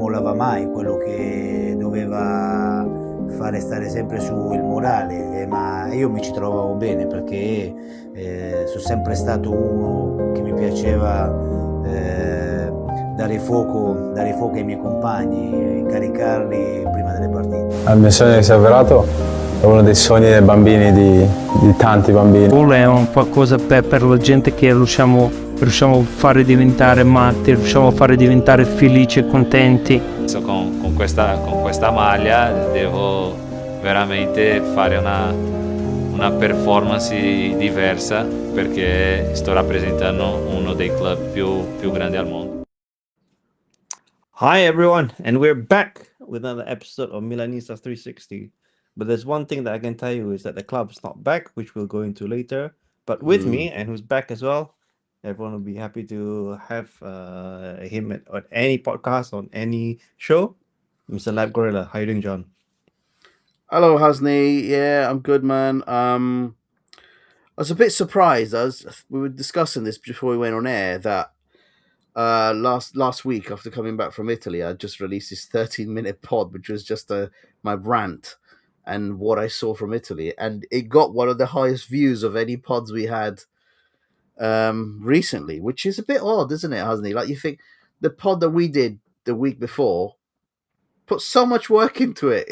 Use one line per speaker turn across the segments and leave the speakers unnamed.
mollava mai, quello che doveva fare stare sempre su il morale, ma io mi ci trovavo bene perché sono sempre stato uno che mi piaceva dare fuoco ai miei compagni, caricarli prima delle partite.
Il mio sogno che si è avverato è uno dei sogni dei bambini, di tanti bambini.
Il gol è un qualcosa per la gente che riusciamo a fare diventare matti, riusciamo a fare diventare felici e contenti.
Con questa maglia devo veramente fare una performance diversa perché sto rappresentando uno dei club più grandi al mondo.
Hi everyone, and we're back with another episode of Milanistas 360. But there's one thing that I can tell you is that the club's not back, which we'll go into later. But with me, and who's back as well, everyone will be happy to have him at any podcast, on any show. Mr. Lab Gorilla, how you doing, John?
Hello, Hasni. Yeah, I'm good, man. I was a bit surprised. We were discussing this before we went on air that last week after coming back from Italy, I just released this 13-minute pod, which was just my rant and what I saw from Italy, and it got one of the highest views of any pods we had recently, which is a bit odd, isn't it, Hasni? Like, you think the pod that we did the week before put so much work into it,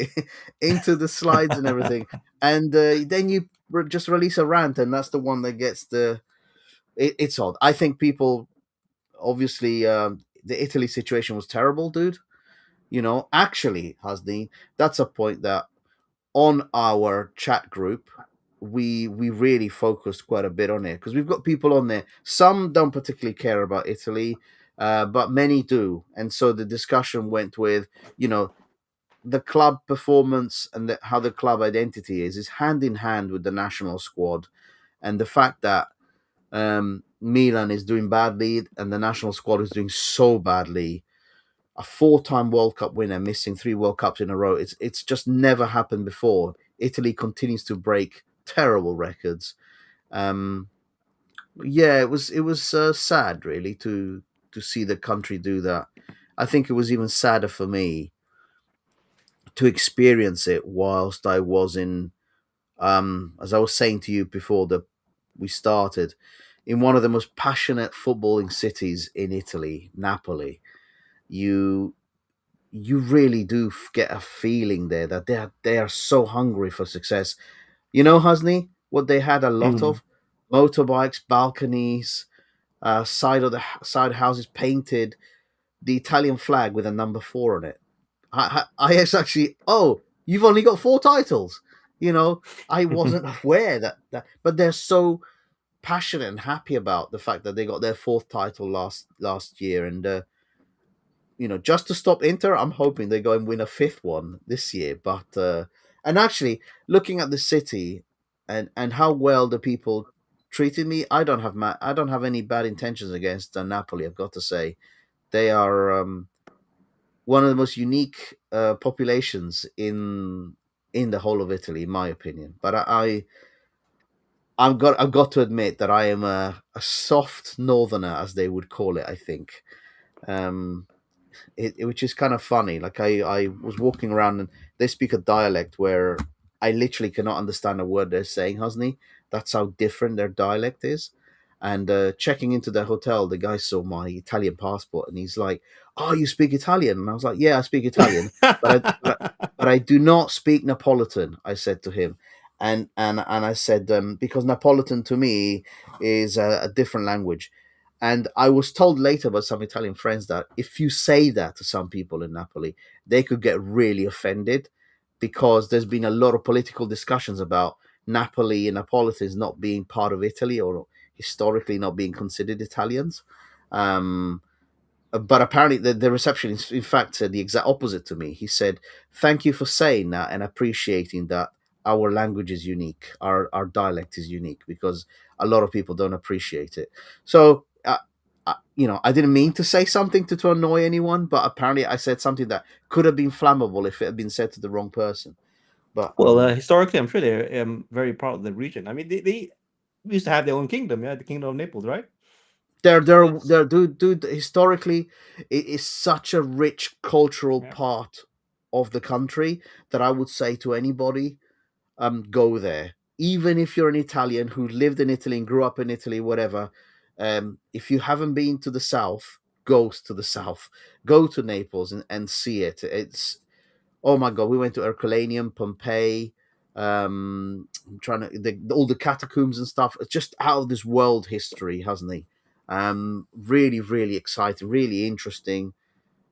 into the slides and everything, and then you just release a rant, and that's the one that gets it's odd. I think people, obviously, the Italy situation was terrible, dude. You know, actually, Hasni, that's a point that on our chat group, we really focused quite a bit on it, because we've got people on there. Some don't particularly care about Italy, but many do. And so the discussion went with, the club performance and how the club identity is hand in hand with the national squad. And the fact that Milan is doing badly and the national squad is doing so badly. A 4-time World Cup winner missing 3 World Cups in a row. It's just never happened before. Italy continues to break terrible records. It was sad, really, to see the country do that. I think it was even sadder for me to experience it whilst I was in, as I was saying to you before we started, in one of the most passionate footballing cities in Italy, Napoli. You really do get a feeling there that they are so hungry for success. You know, Hasni, what they had a lot of? Motorbikes, balconies, side houses painted the Italian flag with a number 4 on it. I actually, you've only got 4 titles. You know, I wasn't aware that, but they're so passionate and happy about the fact that they got their 4th title last year, and just to stop Inter, I'm hoping they go and win a 5th one this year. But and actually, looking at the city and how well the people treated me, I don't have any bad intentions against Napoli. I've got to say, they are one of the most unique populations in the whole of Italy, in my opinion. But I've got to admit that I am a soft northerner, as they would call it, I think. Which is kind of funny. Like, I was walking around and they speak a dialect where I literally cannot understand a word they're saying, Hasni. That's how different their dialect is. And checking into the hotel, the guy saw my Italian passport and he's like, "Oh, you speak Italian?" And I was like, "Yeah, I speak Italian, but I do not speak Neapolitan," I said to him. And I said, because Neapolitan to me is a different language. And I was told later by some Italian friends that if you say that to some people in Napoli, they could get really offended, because there's been a lot of political discussions about Napoli and Neapolitans not being part of Italy, or historically not being considered Italians. But apparently the reception, in fact, said the exact opposite to me. He said, "Thank you for saying that and appreciating that our language is unique, our dialect is unique, because a lot of people don't appreciate it." So, I didn't mean to say something to annoy anyone, but apparently I said something that could have been flammable if it had been said to the wrong person. But
historically, I'm sure they're very proud of the region. I mean, they used to have their own kingdom, the Kingdom of Naples, right?
dude, historically, it is such a rich cultural
Yeah.
part of the country that I would say to anybody, go there. Even if you're an Italian who lived in Italy and grew up in Italy, whatever, if you haven't been to the south, go to the south. Go to Naples and see it. It's, oh my god, we went to Herculaneum, Pompeii. I'm trying to all the catacombs and stuff. It's just out of this world history, hasn't he? Really, really exciting, really interesting,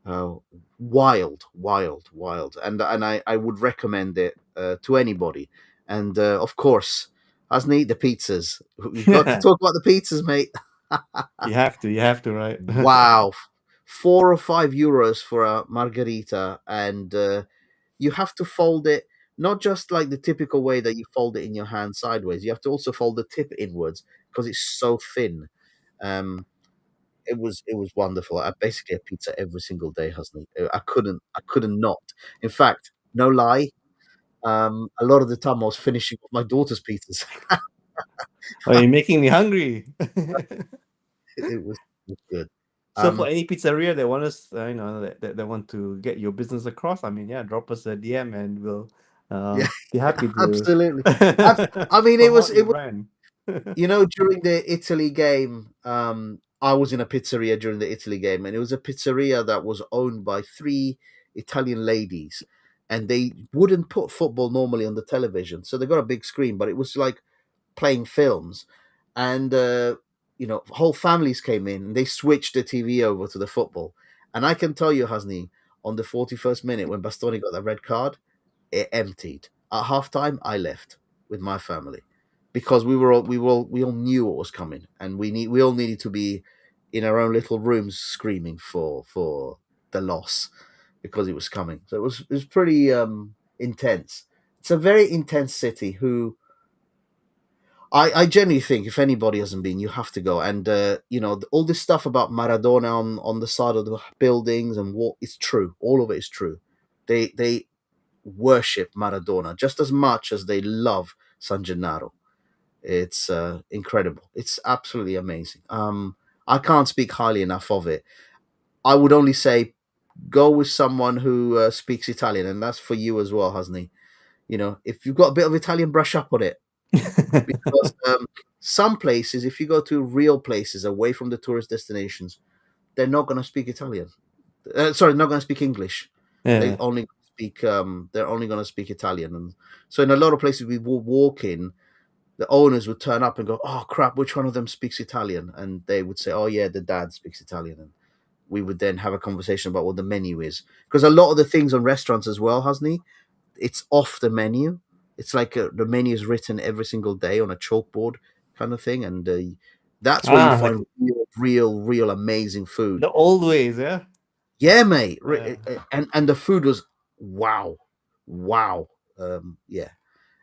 uh, wild, and I would recommend it to anybody. And of course, hasn't he, the pizzas? We've got to talk about the pizzas, mate.
You have to, right?
Wow, €4 or €5 for a margarita, and you have to fold it not just like the typical way that you fold it in your hand sideways. You have to also fold the tip inwards because it's so thin. Um, it was wonderful. I basically had pizza every single day, hasn't he? I couldn't not. In fact, no lie, a lot of the time I was finishing off my daughter's pizzas.
Oh, you're making me hungry.
It was good.
So for
Um,
any pizzeria that want us, that want to get your business across, I mean, yeah, drop us a DM and we'll
yeah,
be happy to
absolutely. Abs- I mean, it was
promote
it
your
was
brand.
during the Italy game. I was in a pizzeria during the Italy game, and it was a pizzeria that was owned by three Italian ladies, and they wouldn't put football normally on the television, so they got a big screen, but it was like playing films, and whole families came in and they switched the TV over to the football. And I can tell you, Hasni, on the 41st minute when Bastoni got that red card, it emptied. At halftime, I left with my family because we all knew what was coming, and we all needed to be in our own little rooms screaming for the loss because it was coming. So it was pretty intense. It's a very intense city who I genuinely think if anybody hasn't been, you have to go. And all this stuff about Maradona on the side of the buildings and what is true. All of it is true. They worship Maradona just as much as they love San Gennaro. It's incredible. It's absolutely amazing. I can't speak highly enough of it. I would only say go with someone who speaks Italian, and that's for you as well, hasn't he? If you've got a bit of Italian, brush up on it because some places, if you go to real places away from the tourist destinations, they're not going to speak Italian. Sorry, not going to speak English. They
Yeah.
only speak. They're only going to speak Italian, and so in a lot of places we will walk in, the owners would turn up and go, "Oh crap, which one of them speaks Italian?" And they would say, "Oh yeah, the dad speaks Italian." And we would then have a conversation about what the menu is, because a lot of the things on restaurants as well, hasn't he? It's off the menu. It's like the menu is written every single day on a chalkboard kind of thing, and that's where you
Like
find real amazing food.
the old ways, yeah.
Yeah, mate.
Yeah.
And the food was wow, wow. Yeah.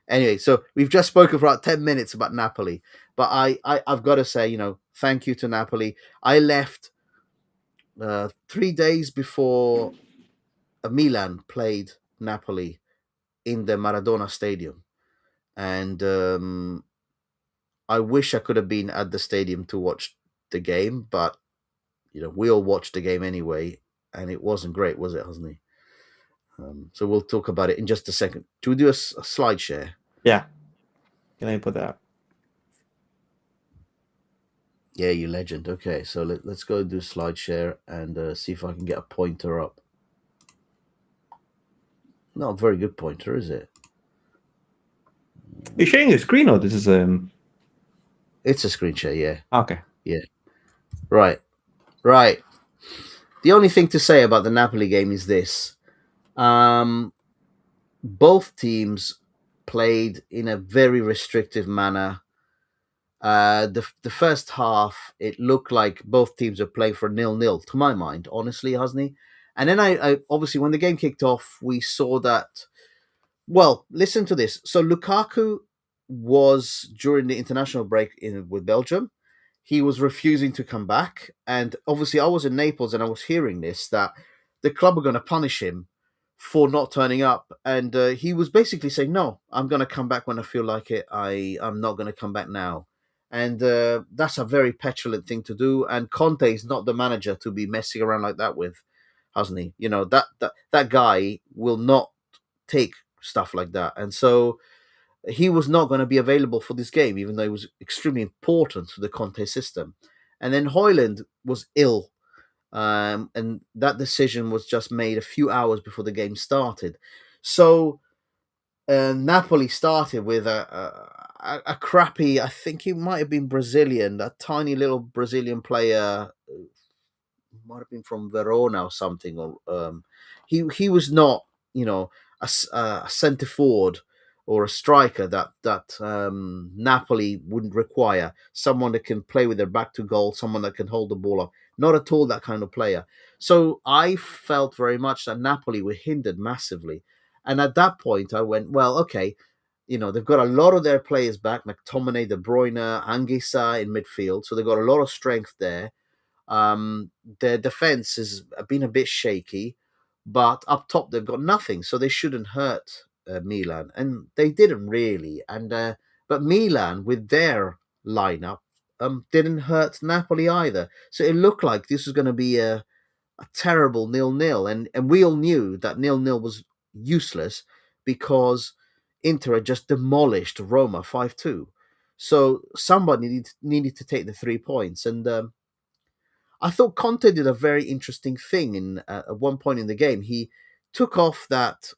Anyway, so we've just spoken for about 10 minutes about Napoli, but I've got to say, thank you to Napoli. I left 3 days before Milan played Napoli in the Maradona Stadium, and I wish I could have been at the stadium to watch the game, but we all watched the game anyway, and it wasn't great, was it, Hosni? So we'll talk about it in just a second. Do we do a slide share?
Yeah. Can I put that up?
Yeah, you legend. Okay, so let's go do slide share and see if I can get a pointer up. Not a very good pointer, is it?
You're sharing your screen, or this is
It's a screen share, yeah.
okay.
Yeah. Right. The only thing to say about the Napoli game is this. Both teams played in a very restrictive manner. The first half, it looked like both teams were playing for 0-0, to my mind, honestly, hasn't he? And then I obviously, when the game kicked off, we saw that. Well, listen to this. So Lukaku was during the international break with Belgium. He was refusing to come back, and obviously, I was in Naples and I was hearing this that the club were going to punish him for not turning up, and he was basically saying, "No, I'm going to come back when I feel like it. I'm not going to come back now." And that's a very petulant thing to do. And Conte is not the manager to be messing around like that with, hasn't he? You know, that guy will not take stuff like that. And so he was not going to be available for this game, even though he was extremely important to the Conte system. And then Hoyland was ill, and that decision was just made a few hours before the game started. So Napoli started with a crappy, I think he might have been Brazilian, a tiny little Brazilian player, might have been from Verona or something. Or he was not, you know, a centre forward or a striker that Napoli wouldn't require. Someone that can play with their back to goal, someone that can hold the ball up. Not at all that kind of player. So I felt very much that Napoli were hindered massively. And at that point, I went, well, okay, you know, they've got a lot of their players back, McTominay, De Bruyne, Anguissa in midfield. So they've got a lot of strength there. Their defense has been a bit shaky, but up top they've got nothing, so they shouldn't hurt Milan, and they didn't really. And but Milan with their lineup didn't hurt Napoli either. So it looked like this was going to be a terrible 0-0, and we all knew that 0-0 was useless because Inter had just demolished Roma 5-2. So somebody needed to take the 3 points, and I thought Conte did a very interesting thing in at one point in the game. He took off that.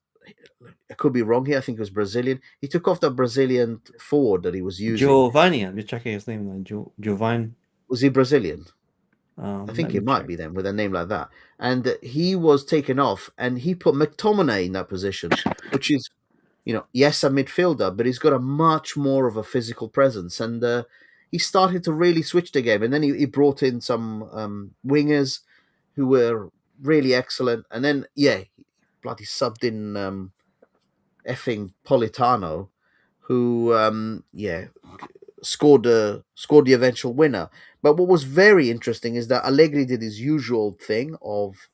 I could be wrong here. I think it was Brazilian. He took off that Brazilian forward that he was using.
Giovanni, I'm just checking his name. Giovanni.
Was he Brazilian? I think
Let
he
me
might
check.
be then with a name like that. And he was taken off, and he put McTominay in that position, which is, you know, yes, a midfielder, but he's got a much more of a physical presence. And he started to really switch the game. And then he brought in some wingers who were really excellent. And then, yeah, bloody subbed in effing Politano, who, scored the eventual winner. But what was very interesting is that Allegri did his usual thing of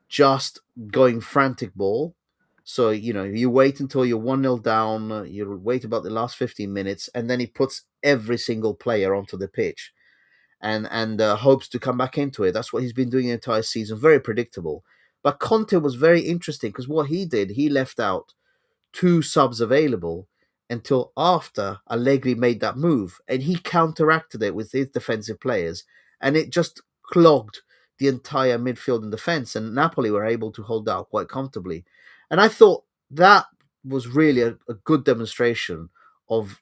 just going frantic ball. So, you know, you wait until you're 1-0 down, you wait about the last 15 minutes, and then he puts every single player onto the pitch and hopes to come back into it. That's what he's been doing the entire season. Very predictable. But Conte was very interesting because what he did, he left out two subs available until after Allegri made that move, and he counteracted it with his defensive players, and it just clogged the entire midfield and defense, and Napoli were able to hold out quite comfortably. And I thought that was really a good demonstration of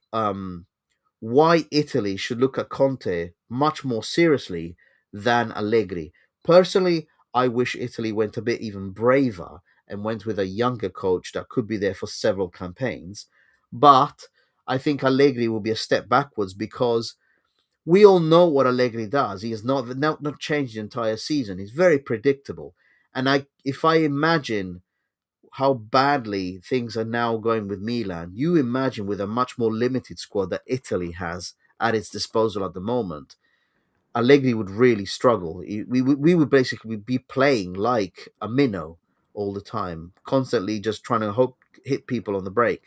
why Italy should look at Conte much more seriously than Allegri. Personally, I wish Italy went a bit even braver and went with a younger coach that could be there for several campaigns. But I think Allegri will be a step backwards because we all know what Allegri does. He has not changed the entire season. He's very predictable. And if I imagine how badly things are now going with Milan, you imagine with a much more limited squad that Italy has at its disposal at the moment, Allegri would really struggle. We would basically be playing like a minnow all the time, constantly just trying to hit people on the break.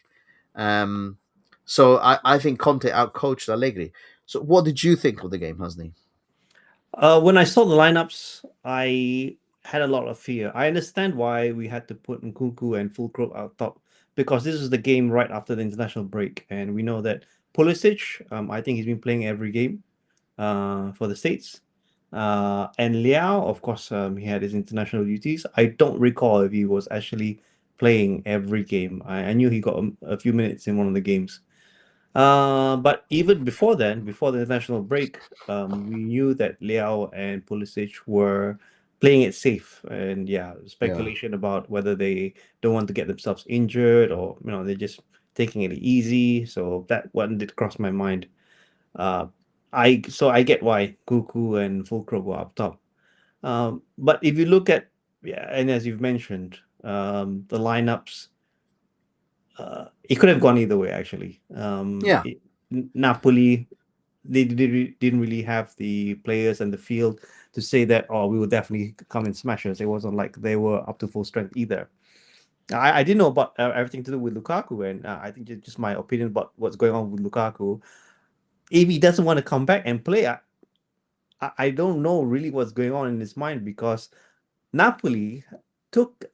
Um, so I think Conte outcoached Allegri. So what did you think of the game, Hasni?
When I saw the lineups, I had a lot of fear. I understand why we had to put Nkunku and Fulkrug out top because this is the game right after the international break, and we know that Pulisic, I think he's been playing every game for the States. And Liao, of course, he had his international duties. I don't recall if he was actually playing every game. I knew he got a few minutes in one of the games. But even before then, before the international break, we knew that Liao and Pulisic were playing it safe. And yeah,
Yeah,
speculation about whether they don't want to get themselves injured or, they're just taking it easy. So that one did cross my mind. Uh, I get why Kuku and Fulkrug were up top. But if you look at, yeah, and as you've mentioned, the lineups, it could have gone either way actually.
yeah,
Napoli, didn't really have the players and the field to say that, oh, we will definitely come and smash us. It wasn't like they were up to full strength either. I didn't know about everything to do with Lukaku, and I think just my opinion about what's going on with Lukaku. if he doesn't want to come back and play, I don't know really what's going on in his mind, because Napoli took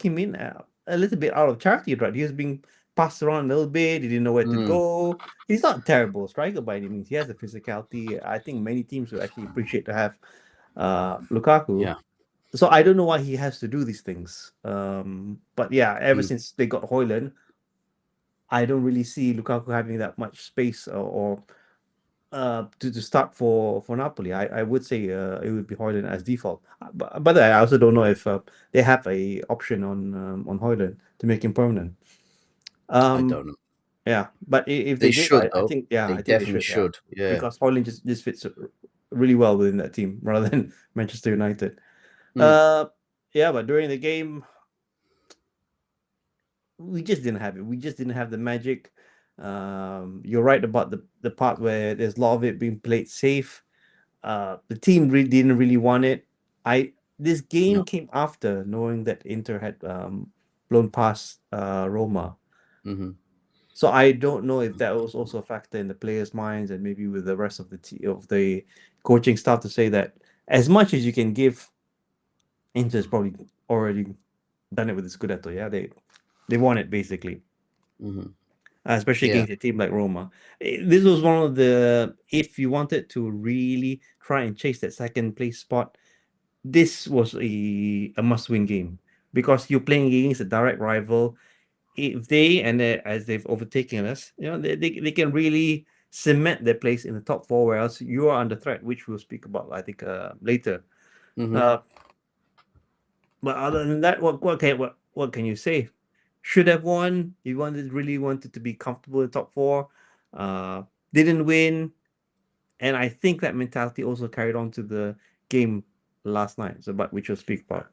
him in a little bit out of charity, right? He was being passed around a little bit. He didn't know where to
Mm,
go. He's not a terrible striker by any means. He has a physicality. I think many teams would actually appreciate to have Lukaku.
yeah.
So I don't know why he has to do these things. But yeah, ever
Mm,
since they got Hoyland, I don't really see Lukaku having that much space, or to start for Napoli. I would say it would be Hoyland as default. But I also don't know if they have a option on Hoyland to make him permanent.
I
Um,
don't know.
yeah, but if
They
they did,
should
I
though.
think, yeah,
They
I think they
definitely
should, yeah,
should. Yeah.
because Hoyland just fits really well within that team rather than Manchester United.
Mm,
Uh, yeah, but during the game, we just didn't have it. We just didn't have the magic. You're right about the part where there's a lot of it being played safe. The team really didn't really want it. This game
no.
came after knowing that Inter had blown past Roma.
Hmm.
So I don't know if that was also a factor in the players' minds, and maybe with the rest of the coaching staff, to say that as much as you can give, Inter's probably already done it with the Scudetto. Yeah, they won it basically.
Hmm.
Especially
Yeah.
against a team like Roma. This was one of the, if you wanted to really try and chase that second place spot, this was a must-win game, because you're playing against a direct rival. If they, and as they've overtaken us, they can really cement their place in the top four, whereas you are under threat, which we'll speak about, I think, later.
Hmm.
Uh, but other than that, what can you say? Should have won. You really wanted to be comfortable in top four. Uh, didn't win, and I think that mentality also carried on to the game last night. So, but which we'll speak about.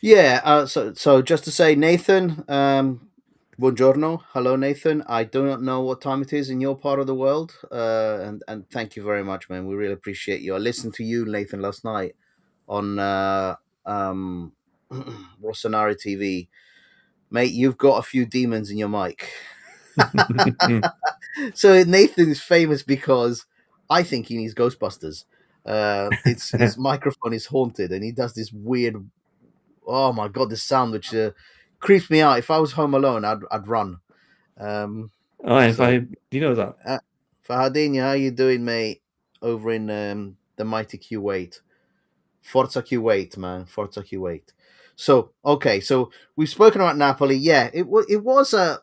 Yeah. So just to say, Nathan, buongiorno. Hello, Nathan. I do not know what time it is in your part of the world. And thank you very much, man. We really appreciate you. I listened to you, Nathan, last night on um Rossoneri TV. Mate, you've got a few demons in your mic. So Nathan is famous because I think he needs Ghostbusters. It's his microphone is haunted, and he does this weird. Oh my god, this sound which creeps me out. If I was home alone, I'd run. Um,
Oh, and
so
Dino's up.
uh, Fahadinho, how you doing, mate? Over in the mighty Kuwait, Forza Kuwait, man, Forza Kuwait. So okay, so we've spoken about Napoli. Yeah, it was a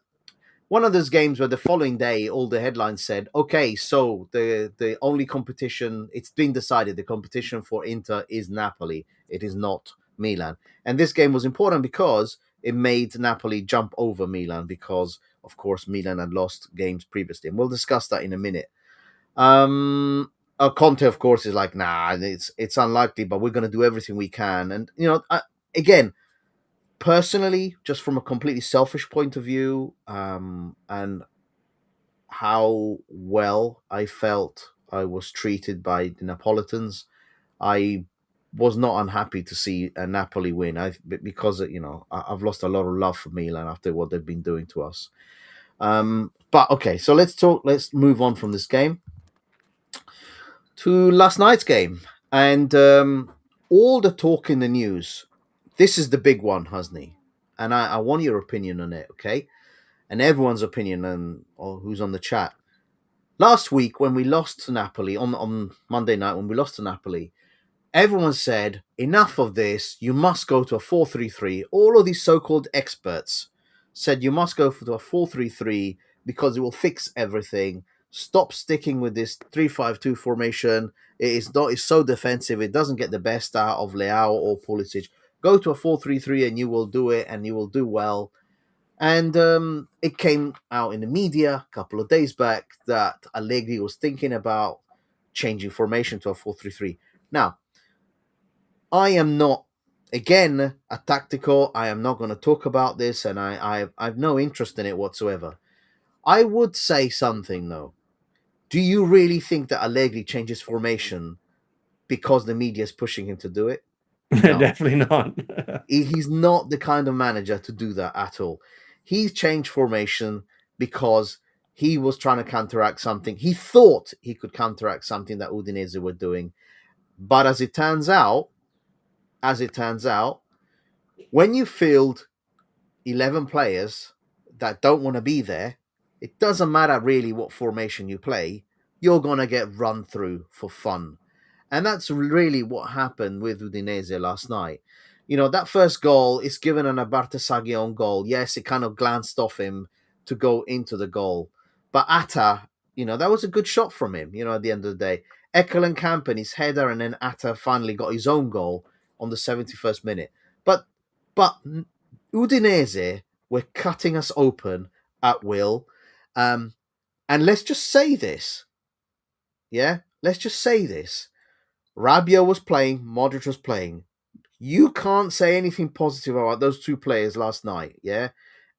one of those games where the following day all the headlines said, okay, so the only competition, it's been decided, the competition for Inter is Napoli, it is not Milan. And this game was important because it made Napoli jump over Milan, because of course Milan had lost games previously, and we'll discuss that in a minute. Conte, of course, is like, nah, it's unlikely, but we're going to do everything we can. And again, personally, just from a completely selfish point of view, and how well I felt I was treated by the Neapolitans, I was not unhappy to see a Napoli win. Because I've lost a lot of love for Milan after what they've been doing to us. But okay, so let's talk. Let's move on from this game to last night's game, and all the talk in the news. This is the big one, Husney, and I want your opinion on it, okay? And everyone's opinion, and or who's on the chat. Last week, when we lost to Napoli on Monday night, when we lost to Napoli, everyone said, enough of this, you must go to a 4-3-3. All of these so-called experts said you must go to a 4-3-3 because it will fix everything. Stop sticking with this 3-5-2 formation. It's so defensive. It doesn't get the best out of Leao or Pulisic. Go to a 4-3-3 and you will do it, and you will do well. And it came out in the media a couple of days back that Allegri was thinking about changing formation to a 4-3-3. Now, I am not, again, a tactical. I am not going to talk about this, and I have no interest in it whatsoever. I would say something, though. Do you really think that Allegri changes formation because the media is pushing him to do it? No.
Definitely not.
He's not the kind of manager to do that at all. He's changed formation because He was trying to counteract something. He thought he could counteract something that Udinese were doing. But as it turns out, when you field 11 players that don't want to be there, it doesn't matter really what formation you play, you're going to get run through for fun. And that's really what happened with Udinese last night. You know, that first goal is given an Abartasaghi own goal. Yes, it kind of glanced off him to go into the goal. But Atta, that was a good shot from him, at the end of the day. Ekelen Kampen's header, and then Atta finally got his own goal on the 71st minute. But Udinese were cutting us open at will. And let's just say this. Yeah? Let's just say this. Rabiot was playing, Modric was playing. You can't say anything positive about those two players last night, yeah?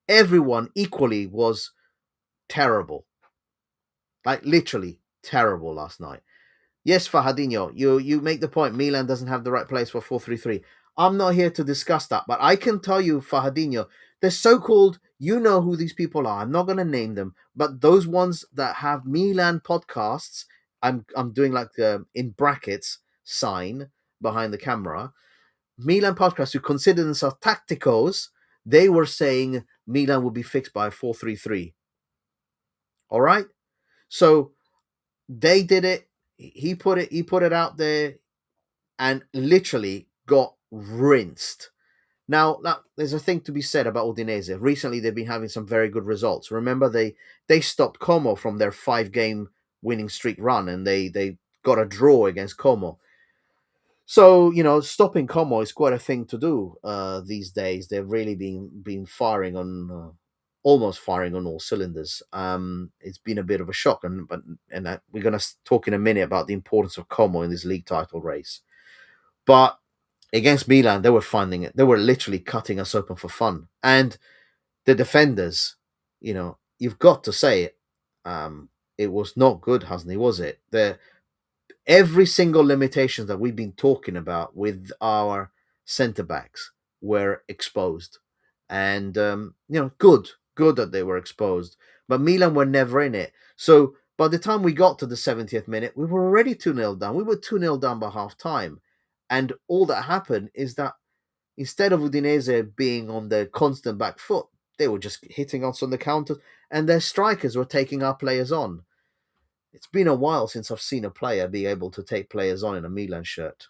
Everyone equally was terrible. Like, literally terrible last night. Yes, Fahadinho, you make the point Milan doesn't have the right place for 4-3-3. I'm not here to discuss that, but I can tell you, Fahadinho, the so-called, you know who these people are. I'm not going to name them, but those ones that have Milan podcasts, I'm doing like the in brackets sign behind the camera. Milan podcasts who consider themselves tacticos, they were saying Milan would be fixed by a 4-3-3. All right? So they did it. He put it out there and literally got rinsed. Now, there's a thing to be said about Udinese. Recently, they've been having some very good results. Remember, they stopped Como from their 5-game winning streak run, and they got a draw against Como. So, stopping Como is quite a thing to do these days. They've really been firing on, almost firing on all cylinders. It's been a bit of a shock, and we're going to talk in a minute about the importance of Como in this league title race. But against Milan, they were finding it. They were literally cutting us open for fun. And the defenders, you've got to say it. It was not good, hasn't it? Was it? Every single limitation that we've been talking about with our centre backs were exposed. And, good that they were exposed. But Milan were never in it. So by the time we got to the 70th minute, we were already 2-0 down. We were 2-0 down by half time. And all that happened is that instead of Udinese being on the constant back foot, they were just hitting us on the counter, and their strikers were taking our players on. It's been a while since I've seen a player be able to take players on in a Milan shirt.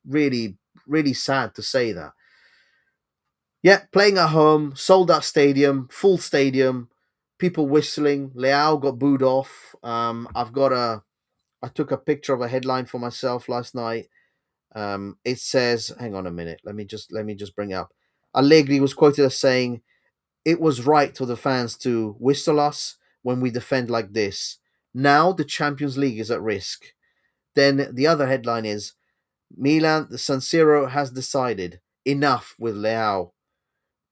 Really, really sad to say that. Yeah, playing at home, sold out stadium, full stadium, people whistling. Leao got booed off. I took a picture of a headline for myself last night. It says, hang on a minute, let me just bring it up. Allegri was quoted as saying, "It was right for the fans to whistle us when we defend like this. Now the Champions League is at risk." Then the other headline is, "Milan, the San Siro has decided enough with Leao.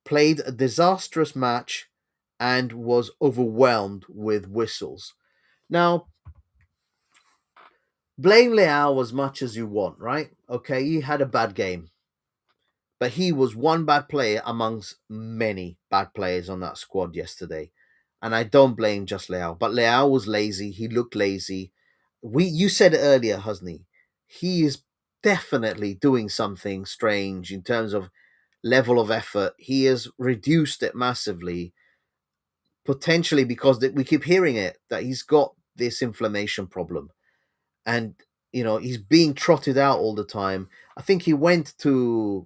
Played a disastrous match and was overwhelmed with whistles." Now, blame Leao as much as you want, right? Okay, he had a bad game. But he was one bad player amongst many bad players on that squad yesterday. And I don't blame just Leao. But Leao was lazy. He looked lazy. You said it earlier, Husney. He is definitely doing something strange in terms of level of effort. He has reduced it massively, potentially because we keep hearing it, that he's got this inflammation problem. And, he's being trotted out all the time. I think he went to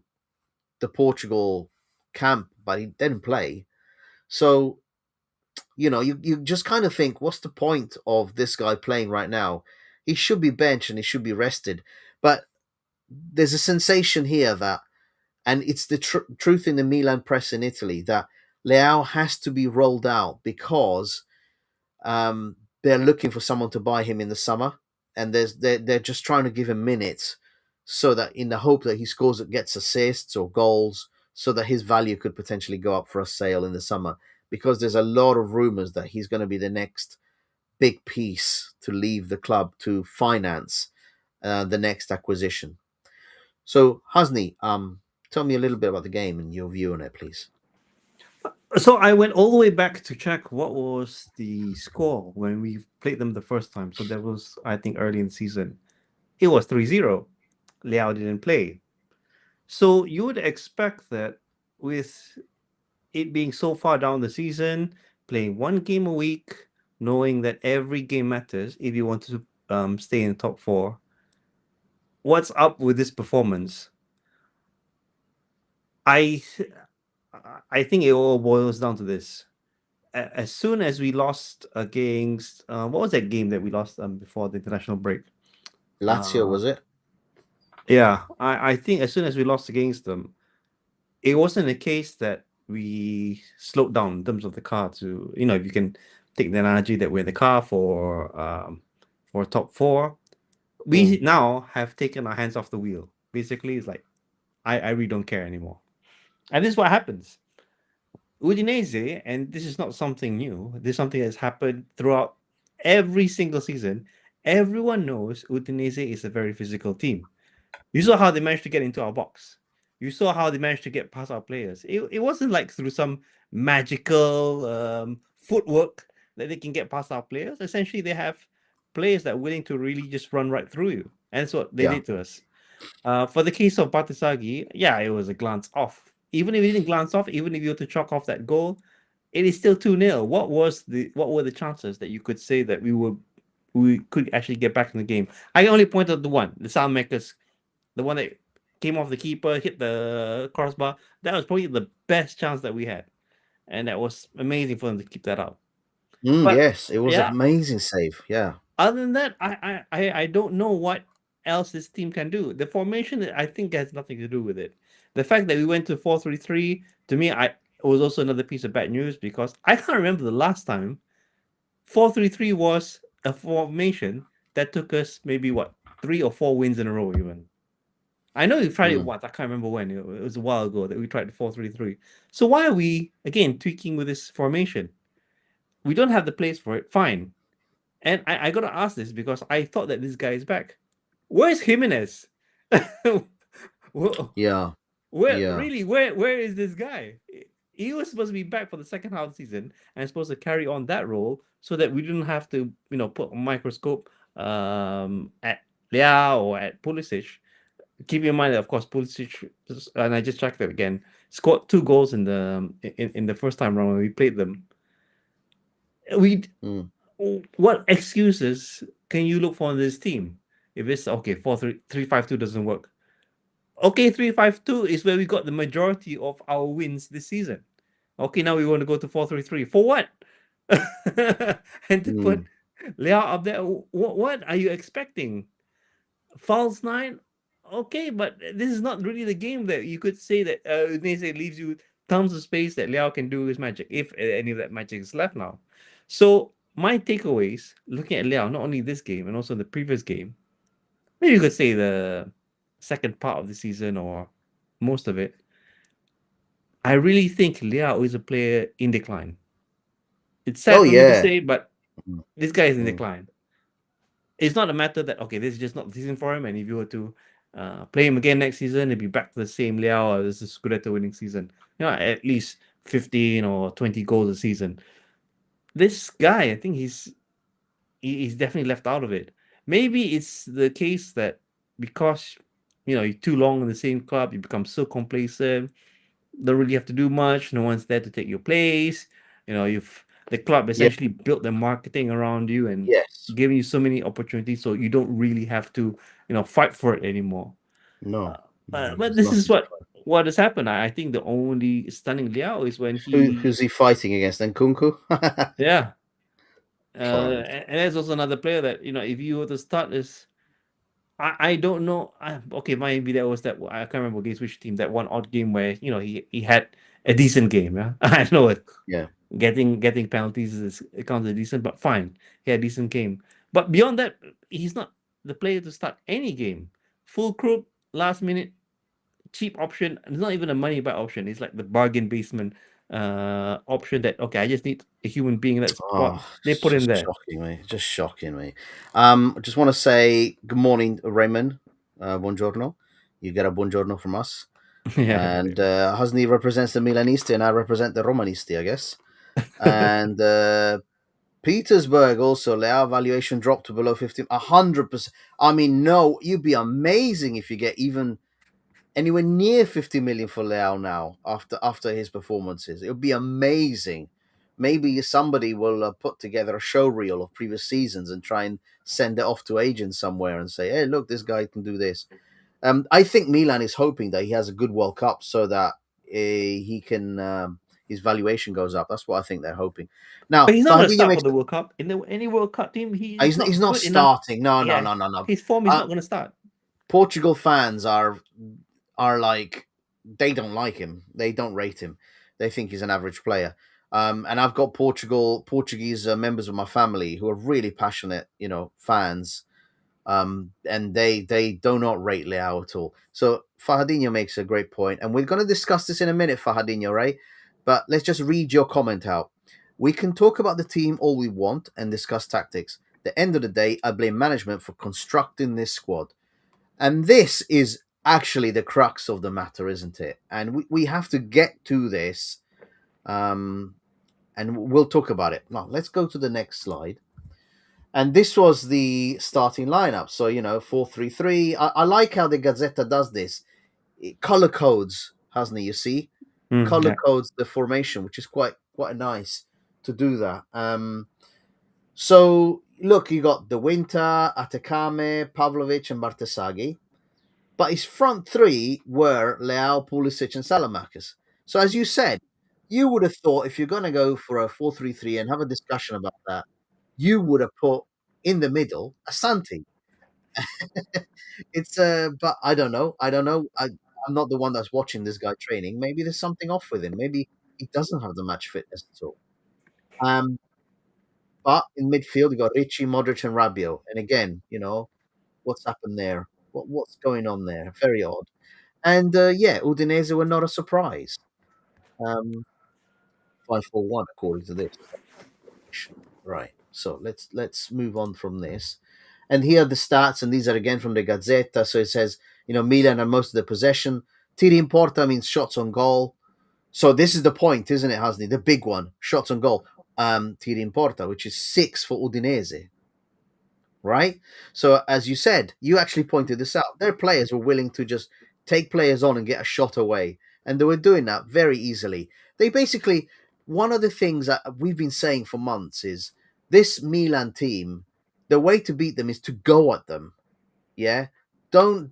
the Portugal camp, but he didn't play. So, you just kind of think, what's the point of this guy playing right now? He should be benched and he should be rested. But there's a sensation here that, and it's the truth in the Milan press in Italy, that Leao has to be rolled out because they're looking for someone to buy him in the summer, and they're just trying to give him minutes so that in the hope that he gets assists or goals, so that his value could potentially go up for a sale in the summer, because there's a lot of rumors that he's going to be the next big piece to leave the club to finance the next acquisition. So, Hasni, tell me a little bit about the game and your view on it, please.
So I went all the way back to check what was the score when we played them the first time. So that was, I think, early in the season. It was 3-0. Liao didn't play. So you would expect that with it being so far down the season, playing one game a week, knowing that every game matters if you want to stay in the top four. What's up with this performance? I I think it all boils down to this. As soon as we lost against what was that game that we lost before the international break?
Lazio, was it?
Yeah, I think as soon as we lost against them, it wasn't a case that we slowed down in terms of the car to, if you can take the analogy that we're in the car for top four, we now have taken our hands off the wheel. Basically, it's like I really don't care anymore. And this is what happens. Udinese, and this is not something new, this is something that's happened throughout every single season. Everyone knows Udinese is a very physical team. You saw how they managed to get into our box. You saw how they managed to get past our players. It wasn't like through some magical footwork that they can get past our players. Essentially, they have players that are willing to really just run right through you. And that's what they did to us. For the case of Batisagi, yeah, it was a glance off. Even if he didn't glance off, even if you were to chalk off that goal, it is still 2-0. What were the chances that you could say that we could actually get back in the game? I can only point out the one, the Salmakers, the one that came off the keeper, hit the crossbar. That was probably the best chance that we had. And that was amazing for them to keep that out. But
Yes, it was an
yeah,
amazing save. Yeah.
other than that, I don't know what else this team can do. The formation, I think, has nothing to do with it. The fact that we went to 4-3-3, to me, it was also another piece of bad news because I can't remember the last time 4-3-3 was a formation that took us maybe 3 or 4 wins in a row even. I know we tried it once. I can't remember when. It was a while ago that we tried the 4-3-3. So why are we again tweaking with this formation? We don't have the place for it. Fine. And I gotta ask this because I thought that this guy is back. Where's Jimenez?
Yeah.
Where is this guy? He was supposed to be back for the second half of the season and supposed to carry on that role so that we didn't have to, put a microscope at Liao or at Pulisic. Keep in mind that, of course, Pulisic, and I just checked that again, scored 2 goals in the first time round when we played them. What excuses can you look for in this team if it's okay 4-3-5-2 doesn't work? Okay, 3-5-2 is where we got the majority of our wins this season. Okay, now we want to go to 4-3-3 for what? And to put Liao up there, what are you expecting? False 9? Okay, but this is not really the game that you could say that Udinese leaves you tons of space that Liao can do his magic, if any of that magic is left now. So my takeaways, looking at Liao, not only this game and also the previous game, maybe you could say the second part of the season or most of it, I really think Liao is a player in decline. It's sad for me to say, but this guy is in decline. It's not a matter that, okay, this is just not the season for him, and if you were to play him again next season, it'd be back to the same Liao as the Scudetto winning season. At least 15 or 20 goals a season. This guy, I think he's definitely left out of it. Maybe it's the case that because you're too long in the same club, you become so complacent, don't really have to do much. No one's there to take your place. The club essentially built their marketing around you and giving you so many opportunities, so you don't really have to fight for it anymore.
No.
But this is what has happened. I think the only stunning Liao is when
who's he fighting against? Nkunku?
Yeah. And there's also another player that if you were to start this, I don't know. Okay, maybe that was that. I can't remember against which team, that one odd game where he had a decent game. Yeah, I know it.
Yeah,
getting penalties it counts as decent, but fine, he had a decent game. But beyond that, he's not the player to start any game. Full crook, last minute, cheap option. It's not even a money buy option. It's like the bargain basement option that, okay, I just need a human being in that spot. They put him there.
Just shocking me. I just want to say good morning, Raymond. Buongiorno. You get a buongiorno from us.
Yeah.
And Hasni represents the Milanisti, and I represent the Romanisti, I guess. And Petersburg also, Leao valuation dropped to below 15, 100%. I mean, no, you'd be amazing if you get even anywhere near 50 million for Leao now after his performances. It would be amazing. Maybe somebody will put together a show reel of previous seasons and try and send it off to agents somewhere and say, hey, look, this guy can do this. I think Milan is hoping that he has a good World Cup so that he can his valuation goes up. That's what I think they're hoping.
But
Now,
he's not going to
Fahadinho
start for
makes
the World Cup. In any World Cup team, he's
he's
not
not
good enough.
starting. No,
Yeah,
no.
his form is not going to start.
Portugal fans are like, they don't like him. They don't rate him. They think he's an average player. And I've got Portuguese members of my family who are really passionate, fans. And they do not rate Leao at all. So Fahadinho makes a great point, and we're going to discuss this in a minute, Fahadinho, right? But let's just read your comment out. We can talk about the team all we want and discuss tactics. At the end of the day, I blame management for constructing this squad. And this is actually the crux of the matter, isn't it? And we have to get to this, and we'll talk about it. Now, let's go to the next slide. And this was the starting lineup. So, 4-3-3. I like how the Gazzetta does this. It color codes, hasn't it? You see? Color
Yeah.
codes the formation, which is quite nice to do that. So, look, you got De Winter, Atakame, Pavlovic, and Bartesaghi. But his front three were Leao, Pulisic, and Salamakis. So, as you said, you would have thought if you're going to go for a 4-3-3 and have a discussion about that, you would have put in the middle Asante. But I don't know. I'm not the one that's watching this guy training. Maybe there's something off with him. Maybe he doesn't have the match fitness at all. But in midfield, you got Ricci, Modric, and Rabiot. And again, what's happened there? What's going on there? Very odd. And yeah, Udinese were not a surprise. 5-4-1 according to this. Right. So let's move on from this. And here are the stats, and these are again from the Gazzetta. So it says, Milan are most of the possession. Tiri in porta means shots on goal. So this is the point, isn't it, Hasni? The big one, shots on goal. Tiri in porta, which is 6 for Udinese. Right? So as you said, you actually pointed this out. Their players were willing to just take players on and get a shot away. And they were doing that very easily. They basically, one of the things that we've been saying for months is this Milan team, the way to beat them is to go at them. Yeah. Don't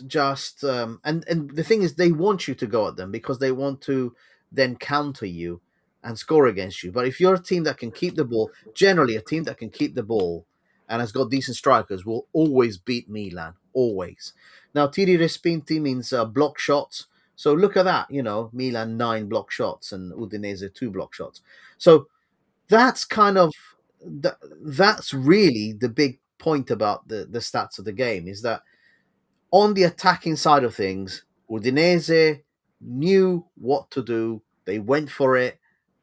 just and the thing is they want you to go at them because they want to then counter you and score against you. But if you're a team that can keep the ball, generally a team that can keep the ball and has got decent strikers will always beat Milan. Always. Now tiri respinti means block shots. So look at that, Milan 9 block shots and Udinese 2 block shots. So that's kind of that's really the big point about the stats of the game is that on the attacking side of things, Udinese knew what to do. They went for it,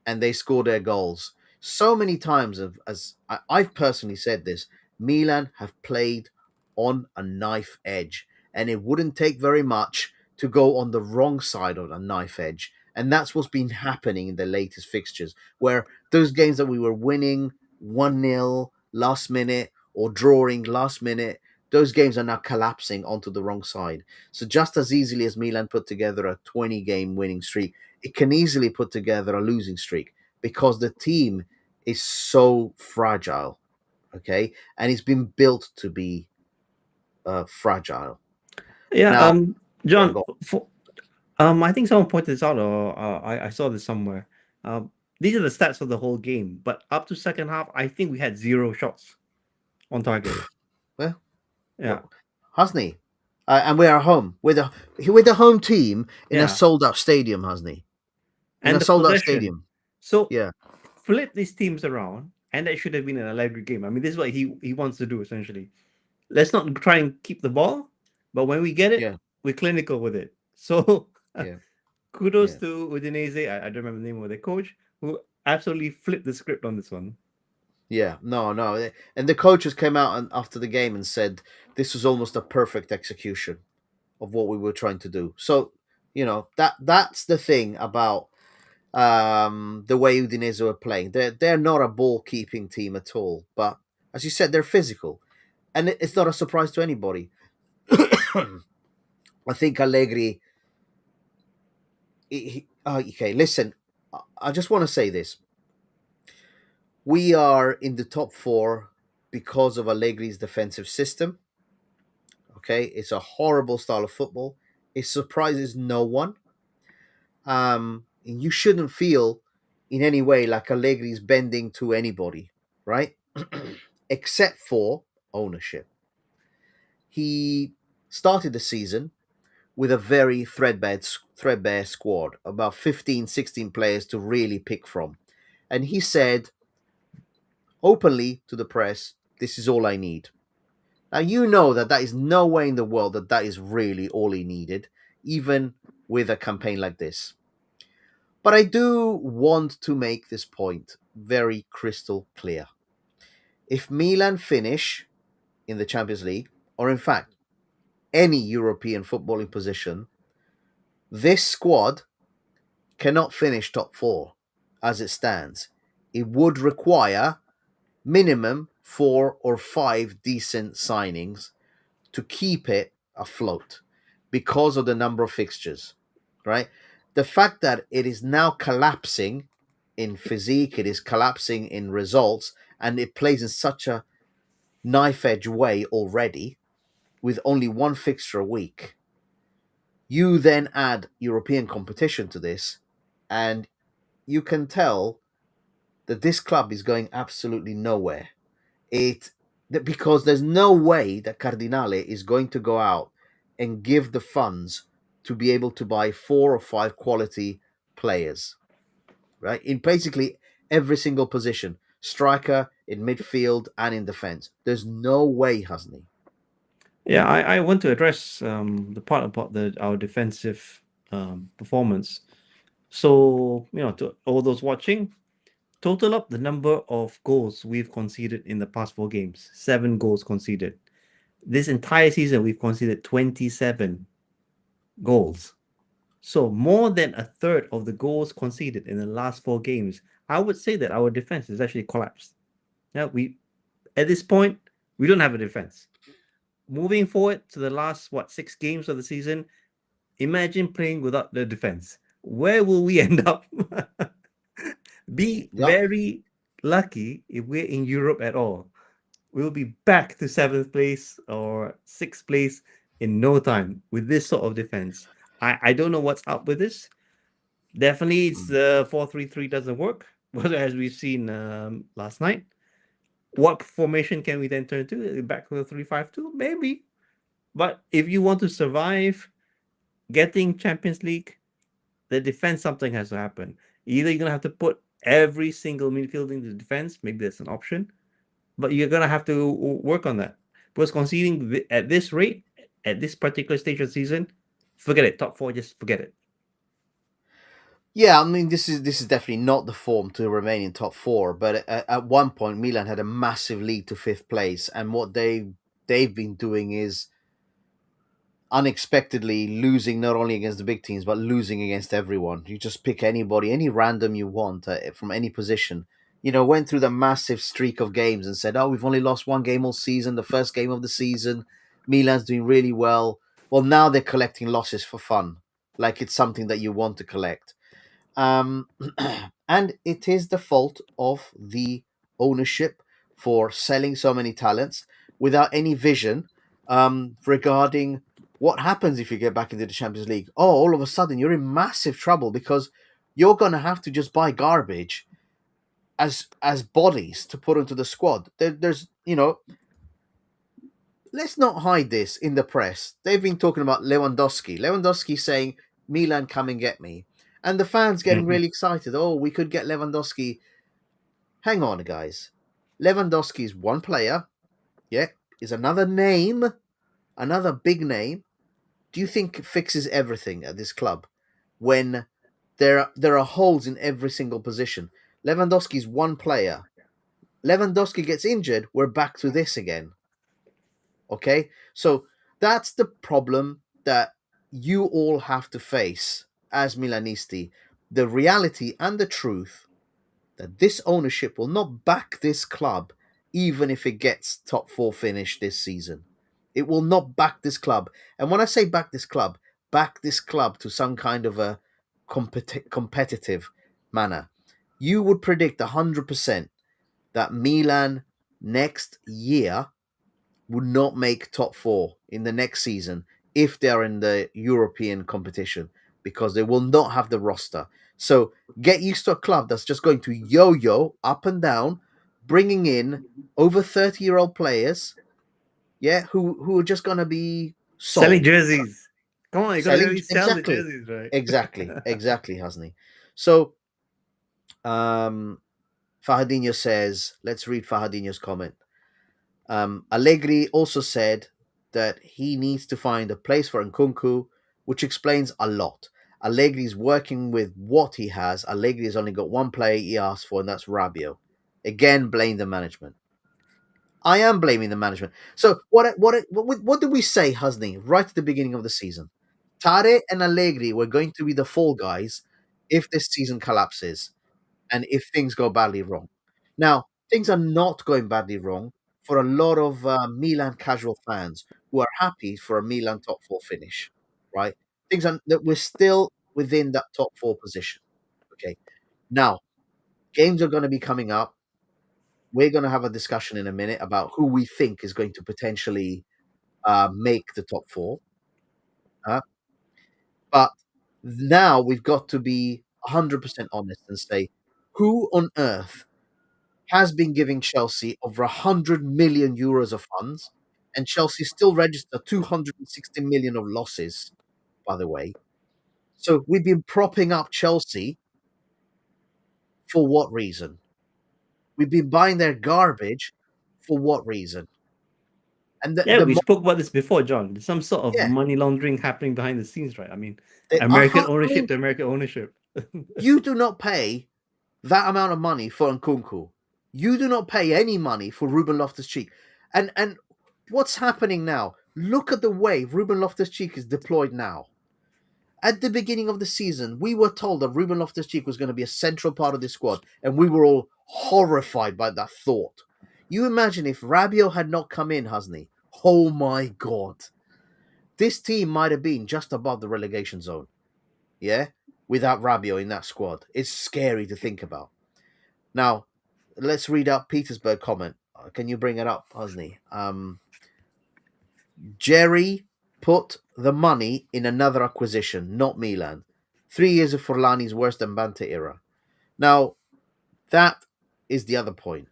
and they scored their goals. So many times, as I've personally said this, Milan have played on a knife edge, and it wouldn't take very much to go on the wrong side of a knife edge. And that's what's been happening in the latest fixtures, where those games that we were winning 1-0 last minute or drawing last minute, those games are now collapsing onto the wrong side. So just as easily as Milan put together a 20-game winning streak, it can easily put together a losing streak because the team is so fragile, okay? And it's been built to be fragile.
Yeah.
Now,
John,
go
I think someone pointed this out, or I saw this somewhere. These are the stats of the whole game, but up to second half, I think we had 0 shots on target.
well,
Yeah.
hasn't he? And we are home with the home team in
Yeah.
a sold out stadium, hasn't he? In
And
a
the
sold out
possession.
stadium.
So
Yeah.
flip these teams around, and that should have been an electric game. I mean, this is what he wants to do essentially. Let's not try and keep the ball, but when we get it,
Yeah.
we're clinical with it. So
Yeah.
kudos
Yeah.
to Udinese. I don't remember the name of the coach who absolutely flipped the script on this one.
Yeah, no. And the coaches came out after the game and said this was almost a perfect execution of what we were trying to do. So, that's the thing about the way Udinese are playing. They're not a ball keeping team at all, but as you said, they're physical, and it's not a surprise to anybody. I think Allegri. Okay, listen. I just want to say this: we are in the top four because of Allegri's defensive system. Okay, it's a horrible style of football. It surprises no one. And you shouldn't feel in any way like Allegri is bending to anybody, right? Except for ownership. He started the season with a very threadbare squad, about 15, 16 players to really pick from. And he said openly to the press, this is all I need. Now, you know that is no way in the world that is really all he needed, even with a campaign like this. But I do want to make this point very crystal clear. If Milan finish in the Champions League, or in fact, any European footballing position, this squad cannot finish top four as it stands. It would require minimum 4 or 5 decent signings to keep it afloat because of the number of fixtures, right? The fact that it is now collapsing in physique, it is collapsing in results, and it plays in such a knife edge way already with only one fixture a week. You then add European competition to this, and you can tell that this club is going absolutely nowhere. Because there's no way that Cardinale is going to go out and give the funds to be able to buy 4 or 5 quality players, right? In basically every single position, striker, in midfield, and in defense. There's no way, hasn't he?
Yeah, I want to address the part about our defensive performance. So, to all those watching, total up the number of goals we've conceded in the past 4 games. 7 goals conceded. This entire season, we've conceded 27 goals. So more than a third of the goals conceded in the last 4 games, I would say that our defense has actually collapsed. Now, at this point, we don't have a defense. Moving forward to the last 6 games of the season, imagine playing without the defense. Where will we end up? Be
Yep.
very lucky if we're in Europe at all. We'll be back to 7th place or 6th place in no time with this sort of defense. I don't know what's up with this. Definitely, it's the 4-3-3 doesn't work, as we've seen last night. What formation can we then turn to? Back to the 3-5-2? Maybe. But if you want to survive getting Champions League, the defense, something has to happen. Either you're going to have to put every single midfield into defense, maybe that's an option, but you're going to have to work on that. Because conceding at this rate, at this particular stage of the season, forget it. Top 4, just forget it.
Yeah, I mean, this is definitely not the form to remain in top 4. But at one point, Milan had a massive lead to 5th place, and what they've been doing is unexpectedly losing not only against the big teams but losing against everyone. You just pick anybody, any random you want from any position. Went through the massive streak of games and said, "Oh, we've only lost 1 game all season. The first game of the season, Milan's doing really well." Well, now they're collecting losses for fun, like it's something that you want to collect. And it is the fault of the ownership for selling so many talents without any vision regarding what happens if you get back into the Champions League. Oh, all of a sudden you're in massive trouble because you're going to have to just buy garbage as bodies to put into the squad. There's let's not hide this in the press. They've been talking about Lewandowski. Lewandowski saying, Milan, come and get me. And the fans getting really excited. Oh, we could get Lewandowski. Hang on, guys. Lewandowski is one player. Yeah, is another name, another big name. Do you think it fixes everything at this club when there are holes in every single position? Lewandowski is one player. Lewandowski gets injured, we're back to this again. Okay? So that's the problem that you all have to face, as Milanisti, the reality and the truth that this ownership will not back this club even if it gets top 4 finish this season. It will not back this club. And when I say back this club to some kind of a competitive manner. You would predict 100% that Milan next year would not make top 4 in the next season if they are in the European competition because they will not have the roster. So get used to a club that's just going to yo-yo up and down, bringing in over 30-year-old players, who are just going to be
Selling
sold.
jerseys. Come on, you're gonna
Selling
really sell the
exactly,
jerseys, right?
exactly, Hasni. So Fahadinho says, let's read Fahadinho's comment. Allegri also said that he needs to find a place for Nkunku, which explains a lot. Allegri is working with what he has. Allegri has only got one player he asked for, and that's Rabiot. Again, blame the management. I am blaming the management. So what did we say, Husney, right at the beginning of the season? Tare and Allegri were going to be the fall guys if this season collapses and if things go badly wrong. Now, things are not going badly wrong for a lot of Milan casual fans who are happy for a Milan top 4 finish, right? Things are that we're still within that top 4 position. Okay. Now, games are going to be coming up. We're going to have a discussion in a minute about who we think is going to potentially make the top 4. But now we've got to be 100% honest and say, who on earth has been giving Chelsea over 100 million euros of funds, and Chelsea still register 260 million of losses, by the way. So we've been propping up Chelsea for what reason? We've been buying their garbage for what reason? And
Yeah, we spoke about this before, John. There's some sort of
yeah,
money laundering happening behind the scenes, right? I mean,
they,
American
I
ownership
mean,
to American ownership.
you do not pay that amount of money for Nkunku. You do not pay any money for Ruben Loftus-Cheek. And what's happening now? Look at the way Ruben Loftus-Cheek is deployed now. At the beginning of the season, we were told that Ruben Loftus-Cheek was going to be a central part of the squad, and we were all horrified by that thought. You imagine if Rabiot had not come in, Hasni. Oh my God. This team might have been just above the relegation zone. Yeah? Without Rabiot in that squad. It's scary to think about. Now, let's read out Petersburg comment. Can you bring it up, Hasni? Jerry put the money in another acquisition, not Milan. 3 years of Forlani is worse than Banta era. Now, that is the other point.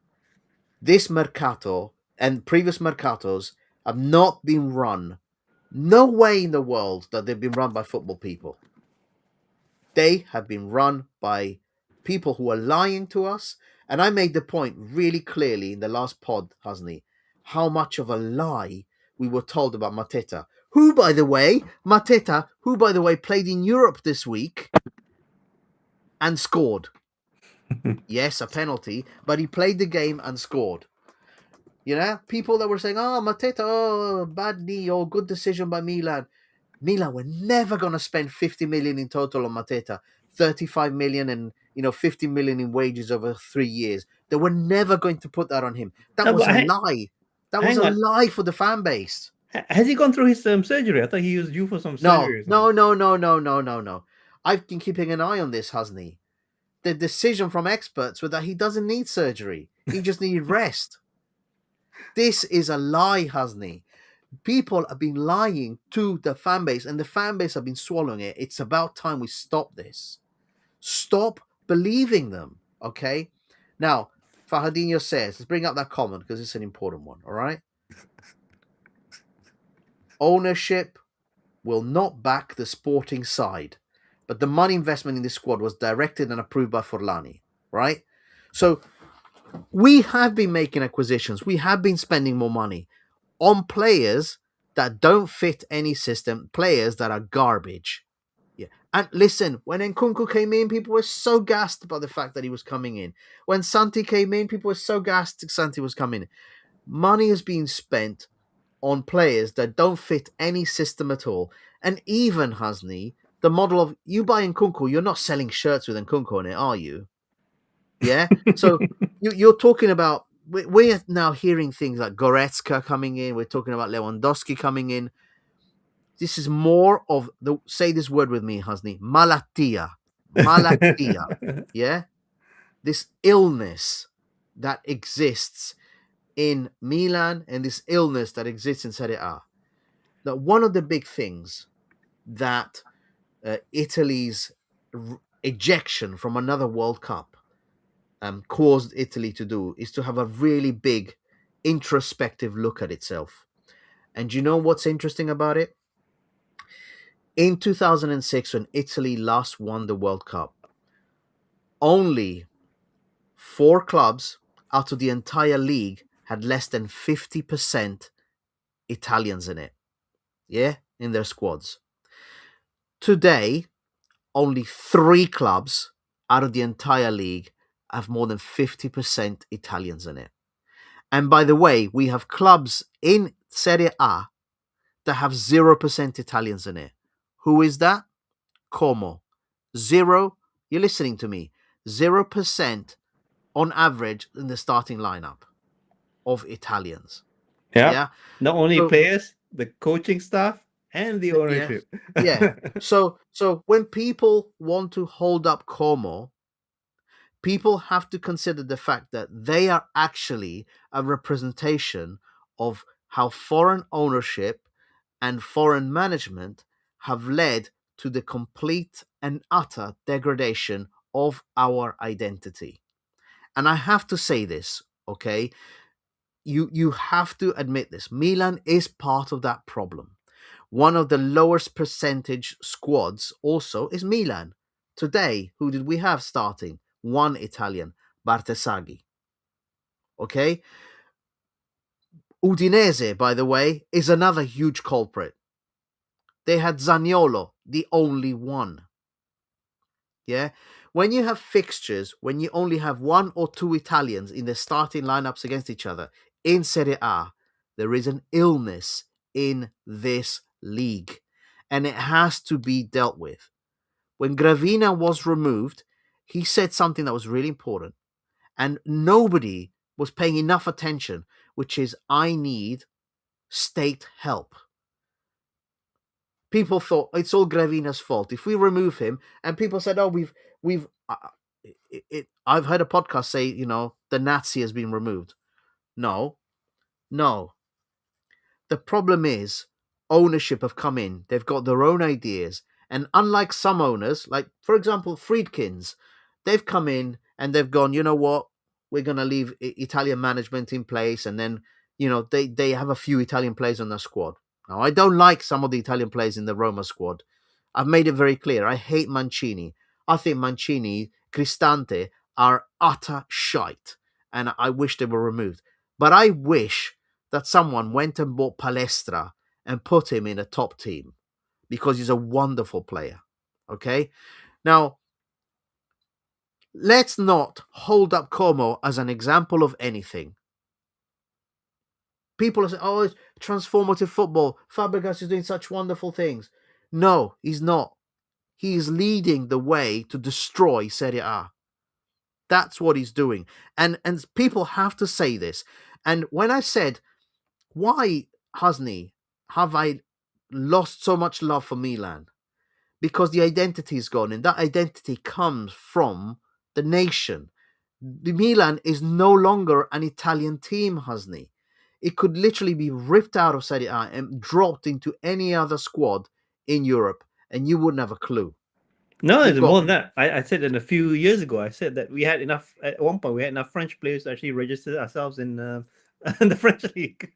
This mercato and previous mercatos have not been run. No way in the world that they've been run by football people. They have been run by people who are lying to us. And I made the point really clearly in the last pod, Hasni, how much of a lie we were told about Mateta. Who, by the way, played in Europe this week and scored. Yes, a penalty, but he played the game and scored. You know, people that were saying, oh, Mateta, oh, bad knee, oh, good decision by Milan. Milan were never going to spend 50 million in total on Mateta, 35 million and 50 million in wages over 3 years. They were never going to put that on him. That
No,
was
but
a lie. That was
hang
a
on.
lie for the fan base.
Has he gone through his surgery? I thought he was due for some
No,
surgery or
no,
something.
no, no, no, no, no, no. I've been keeping an eye on this, hasn't he? The decision from experts was that he doesn't need surgery. He just needed rest. This is a lie, hasn't he? People have been lying to the fan base, and the fan base have been swallowing it. It's about time we stop this. Stop believing them, okay? Now, Fahadinho says, let's bring up that comment because it's an important one, all right? Ownership will not back the sporting side, but the money investment in this squad was directed and approved by Forlani, right? So we have been making acquisitions. We have been spending more money on players that don't fit any system, players that are garbage. Yeah. And listen, when Nkunku came in, people were so gassed about the fact that he was coming in. When Santi came in, people were so gassed Santi was coming in. Money is being spent on players that don't fit any system at all. And even, Hasni, the model of you buy Nkunku, you're not selling shirts with Nkunku on it, are you? Yeah. So you're talking about, we're now hearing things like Goretzka coming in. We're talking about Lewandowski coming in. This is more of the, say this word with me, Hasni, malatia. Yeah. This illness that exists in Milan and this illness that exists in Serie A. Now, one of the big things that Italy's ejection from another World Cup caused Italy to do is to have a really big introspective look at itself. And you know what's interesting about it? In 2006, when Italy last won the World Cup, only 4 clubs out of the entire league had less than 50% Italians in it. Yeah, in their squads. Today, only 3 clubs out of the entire league have more than 50% Italians in it. And by the way, we have clubs in Serie A that have 0% Italians in it. Who is that? Como. 0, you're listening to me, 0% on average in the starting lineup of Italians. Yeah.
Not only
So,
players, the coaching staff and the ownership.
yeah. So when people want to hold up Como, people have to consider the fact that they are actually a representation of how foreign ownership and foreign management have led to the complete and utter degradation of our identity. And I have to say this, okay? You have to admit this. Milan is part of that problem. One of the lowest percentage squads also is Milan. Today, who did we have starting? One Italian, Bartesaghi. Okay? Udinese, by the way, is another huge culprit. They had Zaniolo, the only one. Yeah? When you have fixtures, when you only have 1 or 2 Italians in the starting lineups against each other in Serie A, there is an illness in this league. And it has to be dealt with. When Gravina was removed, he said something that was really important. And nobody was paying enough attention, which is, I need state help. People thought it's all Gravina's fault. If we remove him, and people said, oh, I've heard a podcast say, the Nazi has been removed. No. The problem is ownership have come in. They've got their own ideas. And unlike some owners, like, for example, Friedkin's, they've come in and they've gone, you know what? We're going to leave Italian management in place. And then, they have a few Italian players on their squad. Now, I don't like some of the Italian players in the Roma squad. I've made it very clear. I hate Mancini. I think Mancini, Cristante are utter shite. And I wish they were removed. But I wish that someone went and bought Palestra and put him in a top team because he's a wonderful player. Okay? Now, let's not hold up Como as an example of anything. People are saying, oh, it's transformative football. Fabregas is doing such wonderful things. No, he's not. He is leading the way to destroy Serie A. That's what he's doing. And people have to say this. And when I said, why, Hasni, have I lost so much love for Milan? Because the identity is gone, and that identity comes from the nation. The Milan is no longer an Italian team, Hasni. It could literally be ripped out of Serie A and dropped into any other squad in Europe, and you wouldn't have a clue.
No, it's more than that. I said that a few years ago. I said that we had enough, at one point, we had enough French players to actually register ourselves in the French league.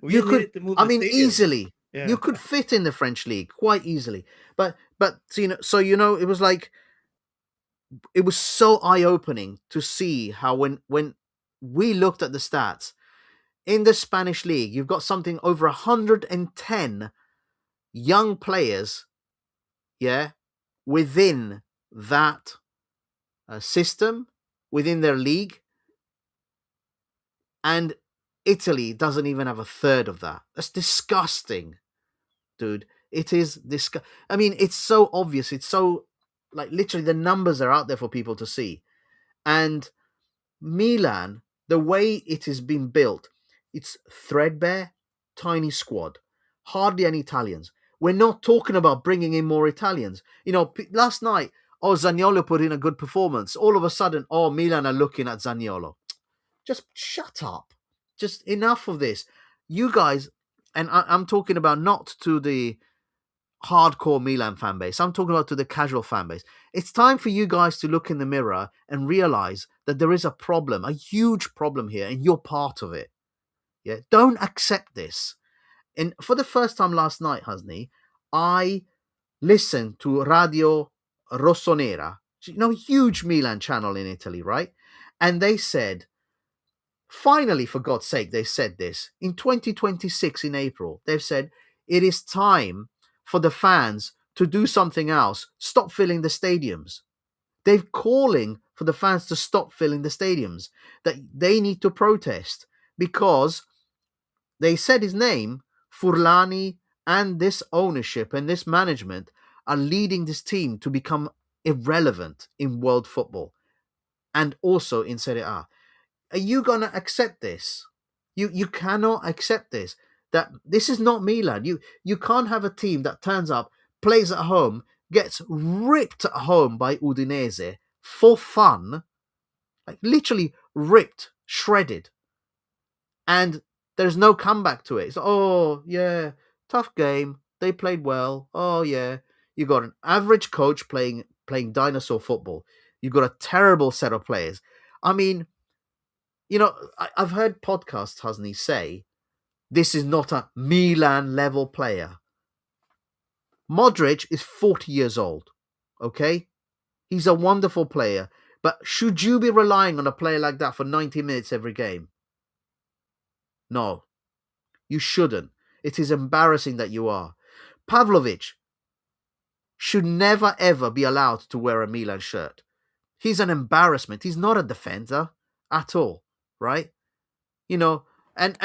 You could,
to move
easily.
Yeah.
You could fit in the French league quite easily. But it was like, it was so eye-opening to see how when we looked at the stats in the Spanish league, you've got something over 110 young players, within that system, within their league. And Italy doesn't even have a third of that. That's disgusting, dude. It is disgusting. I mean, it's so obvious. It's so, like, literally the numbers are out there for people to see. And Milan, the way it has been built, it's threadbare, tiny squad, hardly any Italians. We're not talking about bringing in more Italians. You know, last night, oh, Zaniolo put in a good performance. All of a sudden, oh, Milan are looking at Zaniolo. Just shut up. Just enough of this. You guys, and I'm talking about not to the hardcore Milan fan base. I'm talking about to the casual fan base. It's time for you guys to look in the mirror and realize that there is a problem, a huge problem here, and you're part of it. Yeah, don't accept this. And for the first time last night, Hasni, I listened to Radio Rossonera, you know, huge Milan channel in Italy, right? And they said, finally, for God's sake, they said this in 2026 in April. They've said it is time for the fans to do something else. Stop filling the stadiums. They're calling for the fans to stop filling the stadiums, that they need to protest because they said his name, Furlani, and this ownership and this management are leading this team to become irrelevant in world football and also in Serie A. Are you going to accept this? You cannot accept this. That this is not Milan. You can't have a team that turns up, plays at home, gets ripped at home by Udinese for fun, like literally ripped, shredded, and there's no comeback to it. It's oh yeah, tough game. They played well. Oh yeah, you got an average coach playing dinosaur football. You've got a terrible set of players. I mean, you know, I've heard podcasts, Hasni, say this is not a Milan level player. Modric is 40 years old, okay? He's a wonderful player, but should you be relying on a player like that for 90 minutes every game? No, you shouldn't. It is embarrassing that you are. Pavlovic should never ever be allowed to wear a Milan shirt. He's an embarrassment. He's not a defender at all, right? You know, and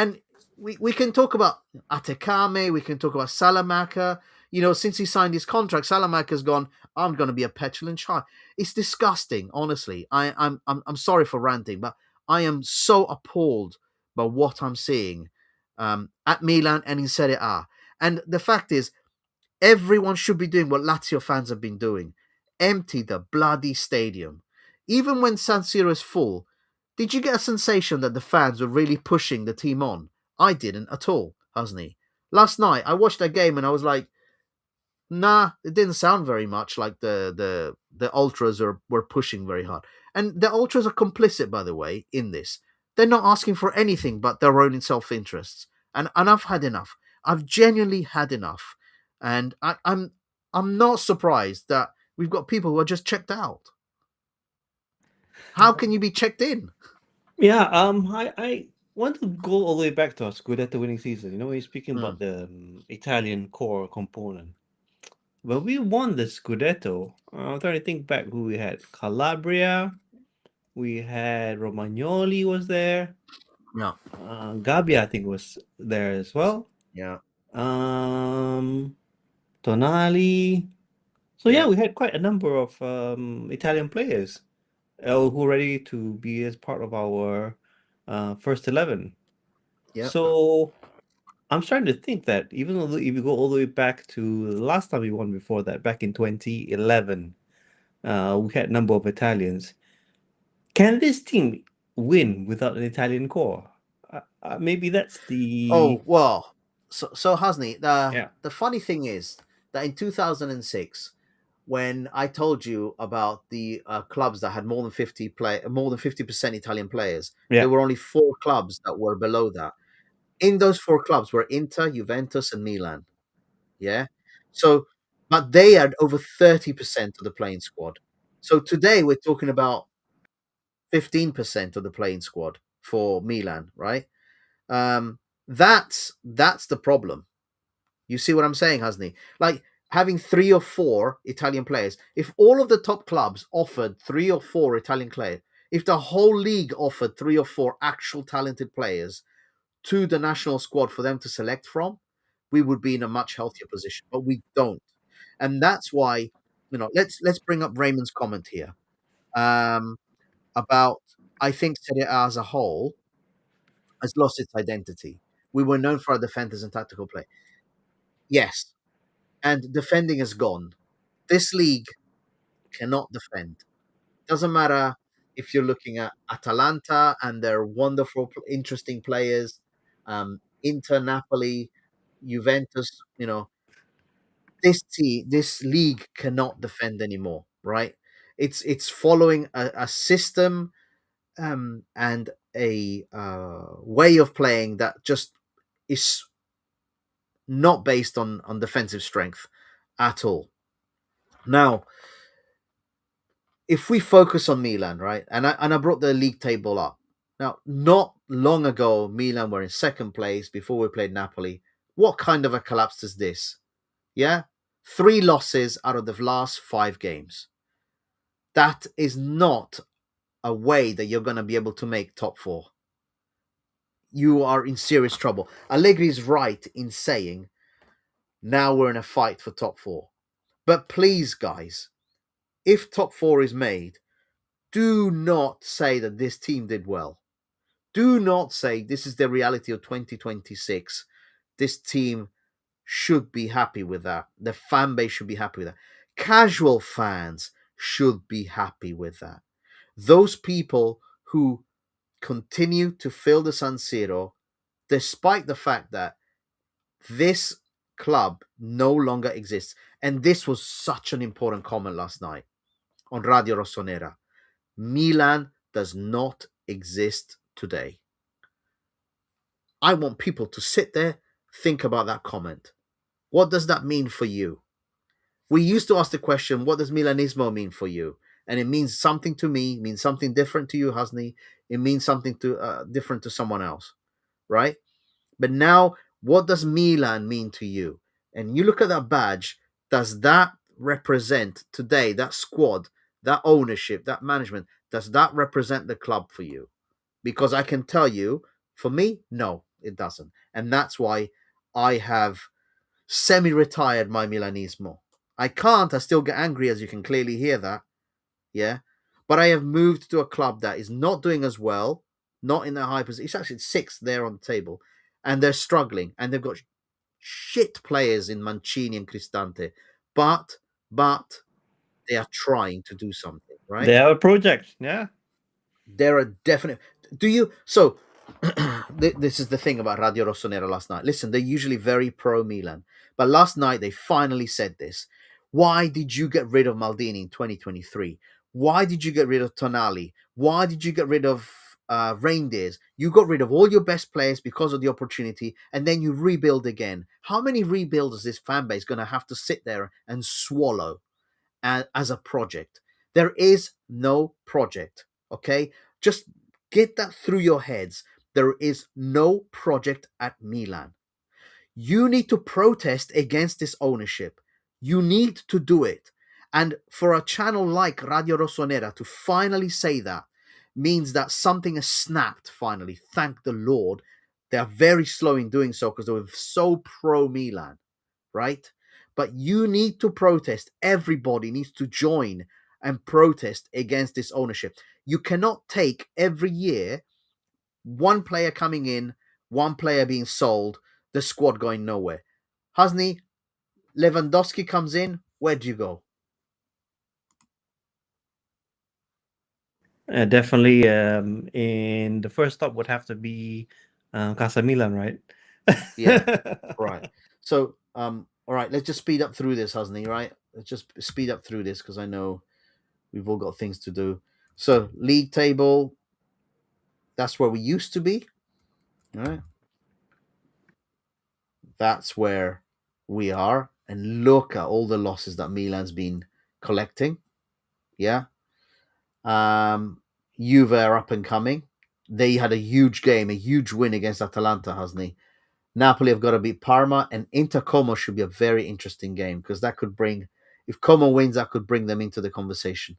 we can talk about Atekame, we can talk about Salamaker. You know, since he signed his contract, Salamaker's gone, I'm going to be a petulant child. It's disgusting, honestly. I'm sorry for ranting, but I am so appalled by what I'm seeing at Milan and in Serie A. And the fact is, everyone should be doing what Lazio fans have been doing. Empty the bloody stadium. Even when San Siro is full, did you get a sensation that the fans were really pushing the team on? I didn't at all, Hasni. Last night, I watched that game and I was like, nah, it didn't sound very much like the ultras were pushing very hard. And the ultras are complicit, by the way, in this. They're not asking for anything but their own self-interests. And I've had enough. I've genuinely had enough. And I'm not surprised that we've got people who are just checked out. How can you be checked in?
Yeah, I want to go all the way back to our Scudetto winning season. You know, when you're speaking about the Italian core component. When we won the Scudetto, I'm trying to think back who we had. Calabria, we had Romagnoli was there.
Yeah.
Gabbia, I think, was there as well.
Yeah.
Tonali. So
Yeah.
yeah, we had quite a number of Italian players who were ready to be as part of our first 11.
Yeah.
So I'm starting to think that even though if you go all the way back to the last time we won before that, back in 2011, we had a number of Italians. Can this team win without an Italian core? Maybe that's the
Oh, well, so Hasni,
yeah.
the funny thing is that in 2006, when I told you about the clubs that had more than 50% Italian players,
Yeah.
there were only 4 clubs that were below that. In those 4 clubs were Inter, Juventus, and Milan. Yeah. So, but they had over 30% of the playing squad. So today we're talking about 15% of the playing squad for Milan, right? That's the problem. You see what I'm saying, Hasni? Like having 3 or 4 Italian players. If all of the top clubs offered 3 or 4 Italian players, if the whole league offered 3 or 4 actual talented players to the national squad for them to select from, we would be in a much healthier position. But we don't, and that's why, let's bring up Raymond's comment here, about, I think Serie A as a whole has lost its identity. We were known for our defenders and tactical play. Yes, and defending is gone. This league cannot defend. Doesn't matter if you're looking at Atalanta and their wonderful, interesting players, Inter, Napoli, Juventus. This league cannot defend anymore, right? It's following a system, and a way of playing that just is not based on defensive strength at all. Now, if we focus on Milan, right, and I brought the league table up. Now, not long ago, Milan were in second place before we played Napoli. What kind of a collapse is this? Yeah, 3 losses out of the last 5 games. That is not a way that you're going to be able to make top 4. You are in serious trouble. Allegri is right in saying now we're in a fight for top 4. But please, guys, if top 4 is made, do not say that this team did well. Do not say this is the reality of 2026. This team should be happy with that. The fan base should be happy with that. Casual fans should be happy with that. Those people who continue to fill the San Siro, despite the fact that this club no longer exists. And this was such an important comment last night on Radio Rossonera. Milan does not exist today. I want people to sit there, think about that comment. What does that mean for you? We used to ask the question, what does Milanismo mean for you? And it means something to me, means something different to you, Hasni. It means something different to someone else, right? But now, what does Milan mean to you? And you look at that badge, does that represent today, that squad, that ownership, that management, does that represent the club for you? Because I can tell you, for me, no, it doesn't. And that's why I have semi-retired my Milanismo. I still get angry, as you can clearly hear that. Yeah. But I have moved to a club that is not doing as well, not in the high position. It's actually 6th there on the table. And they're struggling. And they've got shit players in Mancini and Cristante. But they are trying to do something, right?
They have a project, yeah.
There are definite. Do you? So, this is the thing about Radio Rossonera last night. Listen, they're usually very pro Milan, but last night they finally said this. Why did you get rid of Maldini in 2023? Why did you get rid of Tonali? Why did you get rid of Reindeers? You got rid of all your best players because of the opportunity, and then you rebuild again. How many rebuilds is this fan base going to have to sit there and swallow as a project? There is no project, okay? Just get that through your heads. There is no project at Milan. You need to protest against this ownership. You need to do it. And for a channel like Radio Rossonera to finally say that means that something has snapped finally. Thank the Lord. They are very slow in doing so because they were so pro-Milan, right? But you need to protest. Everybody needs to join and protest against this ownership. You cannot take every year one player coming in, one player being sold, the squad going nowhere. Hasni, Lewandowski comes in, where do you go?
Definitely, in the first stop would have to be Casa Milan, right?
Yeah, right. So, all right, let's just speed up through this, Hasni, right? Let's just speed up through this because I know we've all got things to do. So, league table, that's where we used to be, right? That's where we are. And look at all the losses that Milan's been collecting. Yeah. Juve are up and coming. They had a huge game, a huge win against Atalanta, hasn't he? Napoli have got to beat Parma, and Inter Como should be a very interesting game because that could bring, if Como wins, that could bring them into the conversation.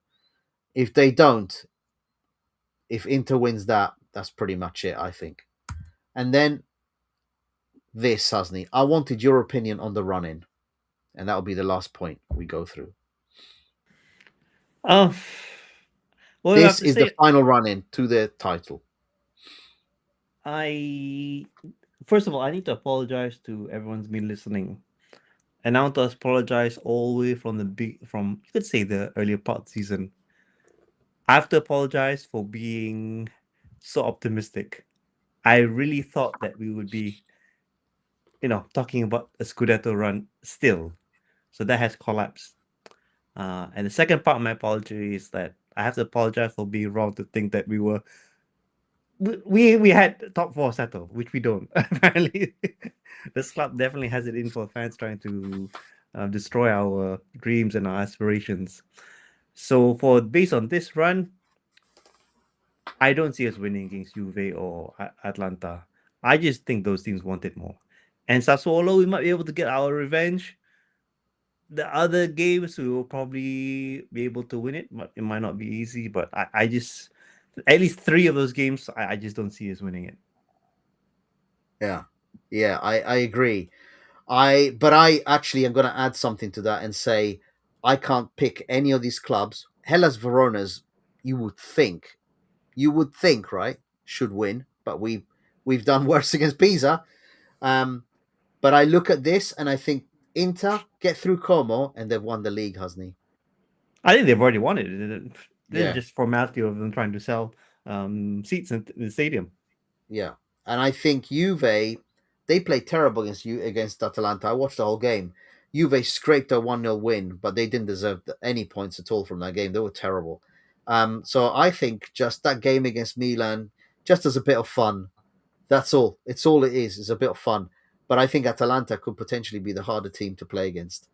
If they don't, if Inter wins that, that's pretty much it, I think. And then this, Hasni. I wanted your opinion on the run-in, and that will be the last point we go through.
Well, I have
This
to
is the
say,
final run-in to the title.
first of all, I need to apologize to everyone's been listening. And I want to apologize all the way from you could say the earlier part of the season. I have to apologize for being so optimistic. I really thought that we would be, talking about a Scudetto run still. So that has collapsed. And the second part of my apology is that I have to apologize for being wrong to think that we had top four settled, which we don't. Apparently, this club definitely has it in for fans trying to destroy our dreams and our aspirations. So based on this run, I don't see us winning against Juve or Atlanta. I just think those teams wanted more. And Sassuolo, we might be able to get our revenge. The other games, we will probably be able to win it, but it might not be easy. But I just, at least three of those games, I just don't see us winning it.
Yeah, I agree. But I actually am going to add something to that and say I can't pick any of these clubs. Hellas Verona's, you would think, right, should win, but we've done worse against Pisa. But I look at this and I think Inter get through Como and they've won the league, hasn't he?
I think they've already won it. This
Yeah.
is just formality of them trying to sell seats in the stadium.
Yeah, and I think Juve, they played terrible against Atalanta. I watched the whole game. Juve scraped a 1-0 win, but they didn't deserve any points at all from that game. They were terrible. So I think just that game against Milan, just as a bit of fun. That's all. It's all it is. It's a bit of fun. But I think Atalanta could potentially be the harder team to play against.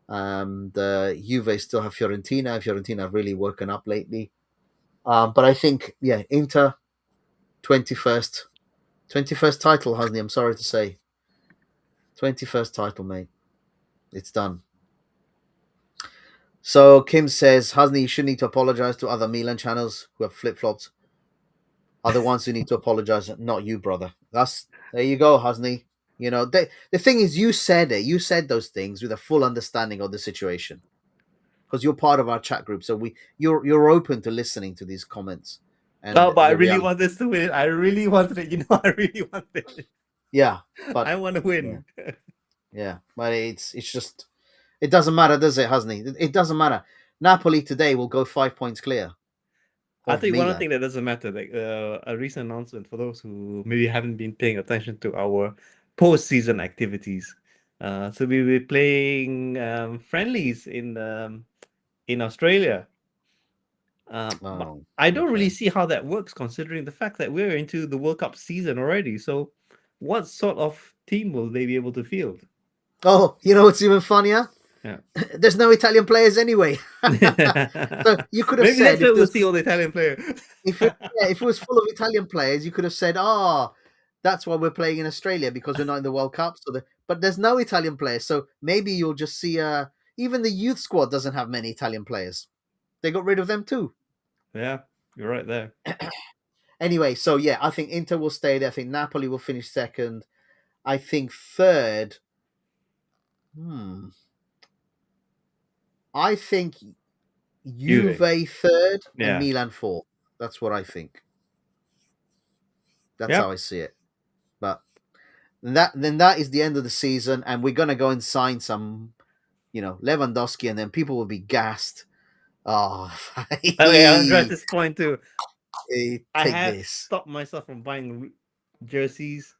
The Juve still have Fiorentina. Fiorentina have really woken up lately. But I think, yeah, Inter, 21st title, Hasni. I'm sorry to say. 21st title, mate. It's done. So Kim says, Hasni, you should need to apologize to other Milan channels who have flip-flopped. Are the ones who need to apologize, not you, brother. There you go, Hasni. You know, the thing is, you said it. You said those things with a full understanding of the situation, because you're part of our chat group. So you're open to listening to these comments. And
But I
the
really
reality.
want this to win. I really wanted it. I really wanted it.
Yeah, but
I want to win.
yeah, but it's just, it doesn't matter, does it, Hasni? It doesn't matter. Napoli today will go 5 points clear.
I think one
Milan.
thing that doesn't matter, like a recent announcement for those who maybe haven't been paying attention to our post-season activities. So we will be playing friendlies in Australia. But I don't really see how that works, considering the fact that we're into the World Cup season already. So, what sort of team will they be able to field?
Oh, you know what's even funnier?
Yeah.
There's no Italian players anyway. So you could have
Maybe
said,
that's where we'll see all the Italian players.
if it was full of Italian players, you could have said, that's why we're playing in Australia, because we're not in the World Cup. But there's no Italian players, so maybe you'll just see. Even the youth squad doesn't have many Italian players. They got rid of them too.
Yeah, you're right there.
Anyway, so yeah, I think Inter will stay there. I think Napoli will finish second. I think third. I think Juve third and Milan fourth. That's what I think. That's how I see it. But that is the end of the season, and we're gonna go and sign some, Lewandowski, and then people will be gassed. Oh,
okay, I'll address this point too. I have
this.
stopped myself from buying jerseys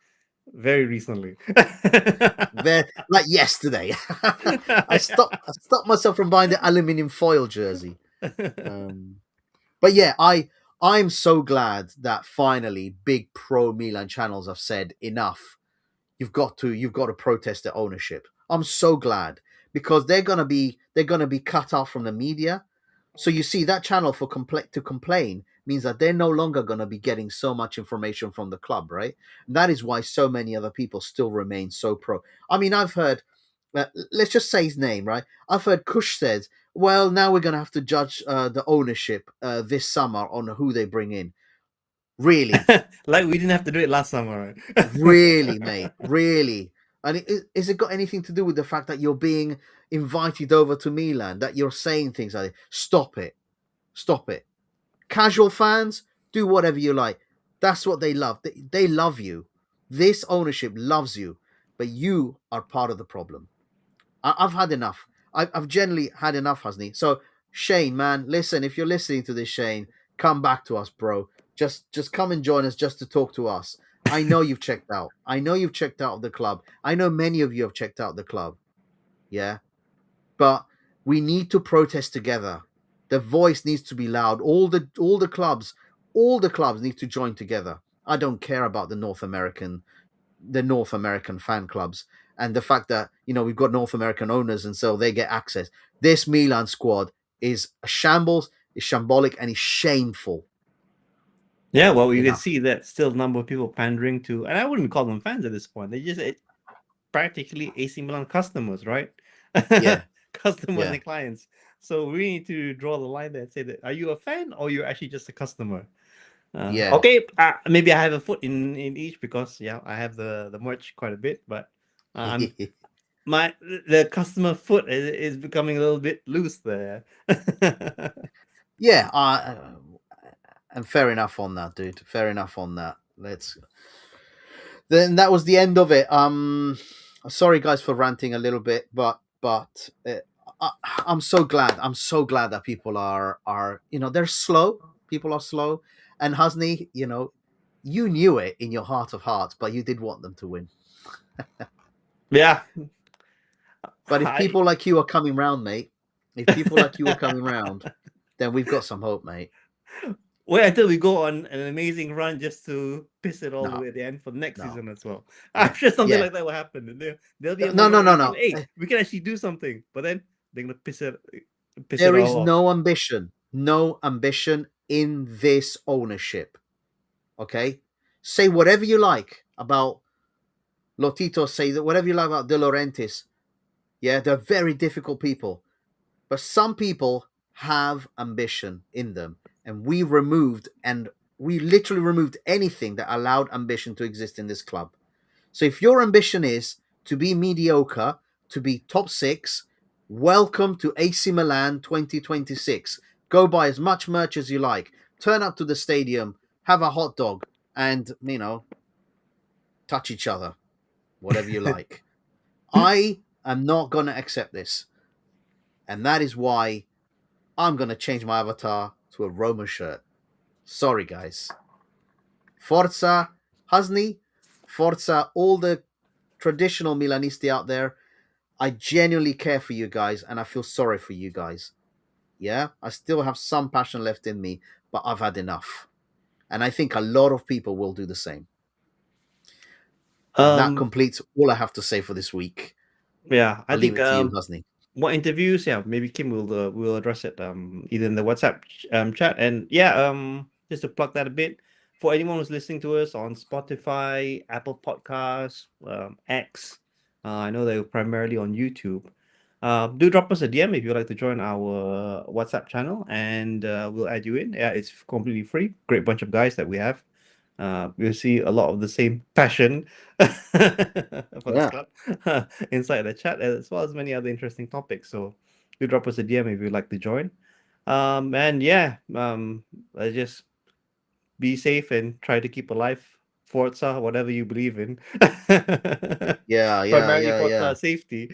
very recently.
Like yesterday. I stopped myself from buying the aluminium foil jersey. But yeah, I'm so glad that finally big pro Milan channels have said enough. You've got to protest the ownership. I'm so glad, because they're gonna be cut off from the media. So you see, that channel to complain means that they're no longer going to be getting so much information from the club, right? And that is why so many other people still remain so pro. I mean, I've heard, let's just say his name, right? I've heard Kush said, well, now we're going to have to judge the ownership this summer on who they bring in. Really,
Like we didn't have to do it last summer, right?
really, mate, really. And is it got anything to do with the fact that you're being invited over to Milan, that you're saying things like, stop it, stop it. Casual fans, do whatever you like. That's what they love. They love you. This ownership loves you, but you are part of the problem. I've had enough. I've generally had enough, Hasni. So Shane, man, listen, if you're listening to this, Shane, come back to us, bro. Just come and join us just to talk to us. I know you've checked out. I know you've checked out of the club. I know many of you have checked out the club. Yeah. But we need to protest together. The voice needs to be loud. All the clubs need to join together. I don't care about the North American fan clubs and the fact that, you know, we've got North American owners and so they get access. This Milan squad is a shambles, is shambolic, and is shameful.
Yeah, well, you can
Enough.
see that still number of people pandering to, and I wouldn't call them fans at this point. They just practically AC Milan customers, right?
Yeah.
Customers
Yeah.
and clients. So we need to draw the line there and say that, are you a fan or you're actually just a customer?
Yeah.
Okay, maybe I have a foot in each because I have the merch quite a bit, but I'm the customer foot is becoming a little bit loose there.
Yeah, and fair enough on that, dude. Fair enough on that. Then that was the end of it. Sorry guys for ranting a little bit, but I'm so glad. I'm so glad that people are they're slow. People are slow, and Hasni, you knew it in your heart of hearts, but you did want them to win.
Yeah.
But if people like you are coming round, mate, if people like you are coming round, then we've got some hope, mate.
Wait until we go on an amazing run just to piss it all the
No.
way at the end for next
No.
season as well. I'm sure something
Yeah.
like that will happen. There'll be a
No,
moment
no,
where
no,
we feel,
no.
hey, we can actually do something, but then they're gonna piss it
There is
all off.
no ambition in this ownership. Okay? Say whatever you like about Lotito, say that whatever you like about De Laurentiis. Yeah, they're very difficult people. But some people have ambition in them. And we literally removed anything that allowed ambition to exist in this club. So if your ambition is to be mediocre, to be top 6, welcome to AC Milan 2026. Go buy as much merch as you like. Turn up to the stadium, have a hot dog, and, touch each other. Whatever you like. I am not going to accept this. And that is why I'm going to change my avatar to a Roma shirt. Sorry, guys. Forza Hasni, Forza all the traditional Milanisti out there. I genuinely care for you guys and I feel sorry for you guys. Yeah, I still have some passion left in me, but I've had enough. And I think a lot of people will do the same. And that completes all I have to say for this week.
Yeah,
I'll leave it to you, Hasni.
What interviews? Yeah, maybe Kim will address it either in the WhatsApp chat. And just to plug that a bit, for anyone who's listening to us on Spotify, Apple Podcasts, X, I know they're primarily on YouTube. Do drop us a DM if you'd like to join our WhatsApp channel, and we'll add you in. Yeah, it's completely free. Great bunch of guys that we have. We'll see a lot of the same passion for this club inside the chat, as well as many other interesting topics. So do drop us a DM if you'd like to join. Just be safe and try to keep alive. Forza, whatever you believe in. Primarily Forza safety.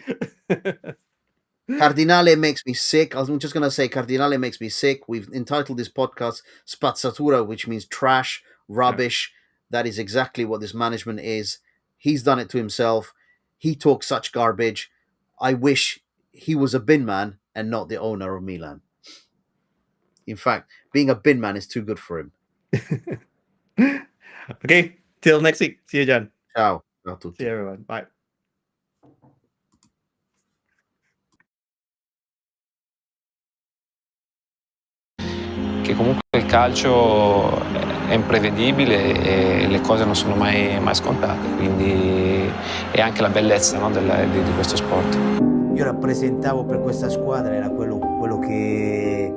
Cardinale makes me sick. I'm just going to say Cardinale makes me sick. We've entitled this podcast Spazzatura, which means trash, rubbish. Yeah. That is exactly what this management is. He's done it to himself. He talks such garbage. I wish he was a bin man and not the owner of Milan. In fact, being a bin man is too good for him.
Okay, till next week. See you, John.
Ciao. Ciao a tutti.
See you, everyone. Bye.
Che comunque il calcio è imprevedibile e le cose non sono mai scontate, quindi è anche la bellezza, no, di questo sport.
Io rappresentavo per questa squadra, era quello che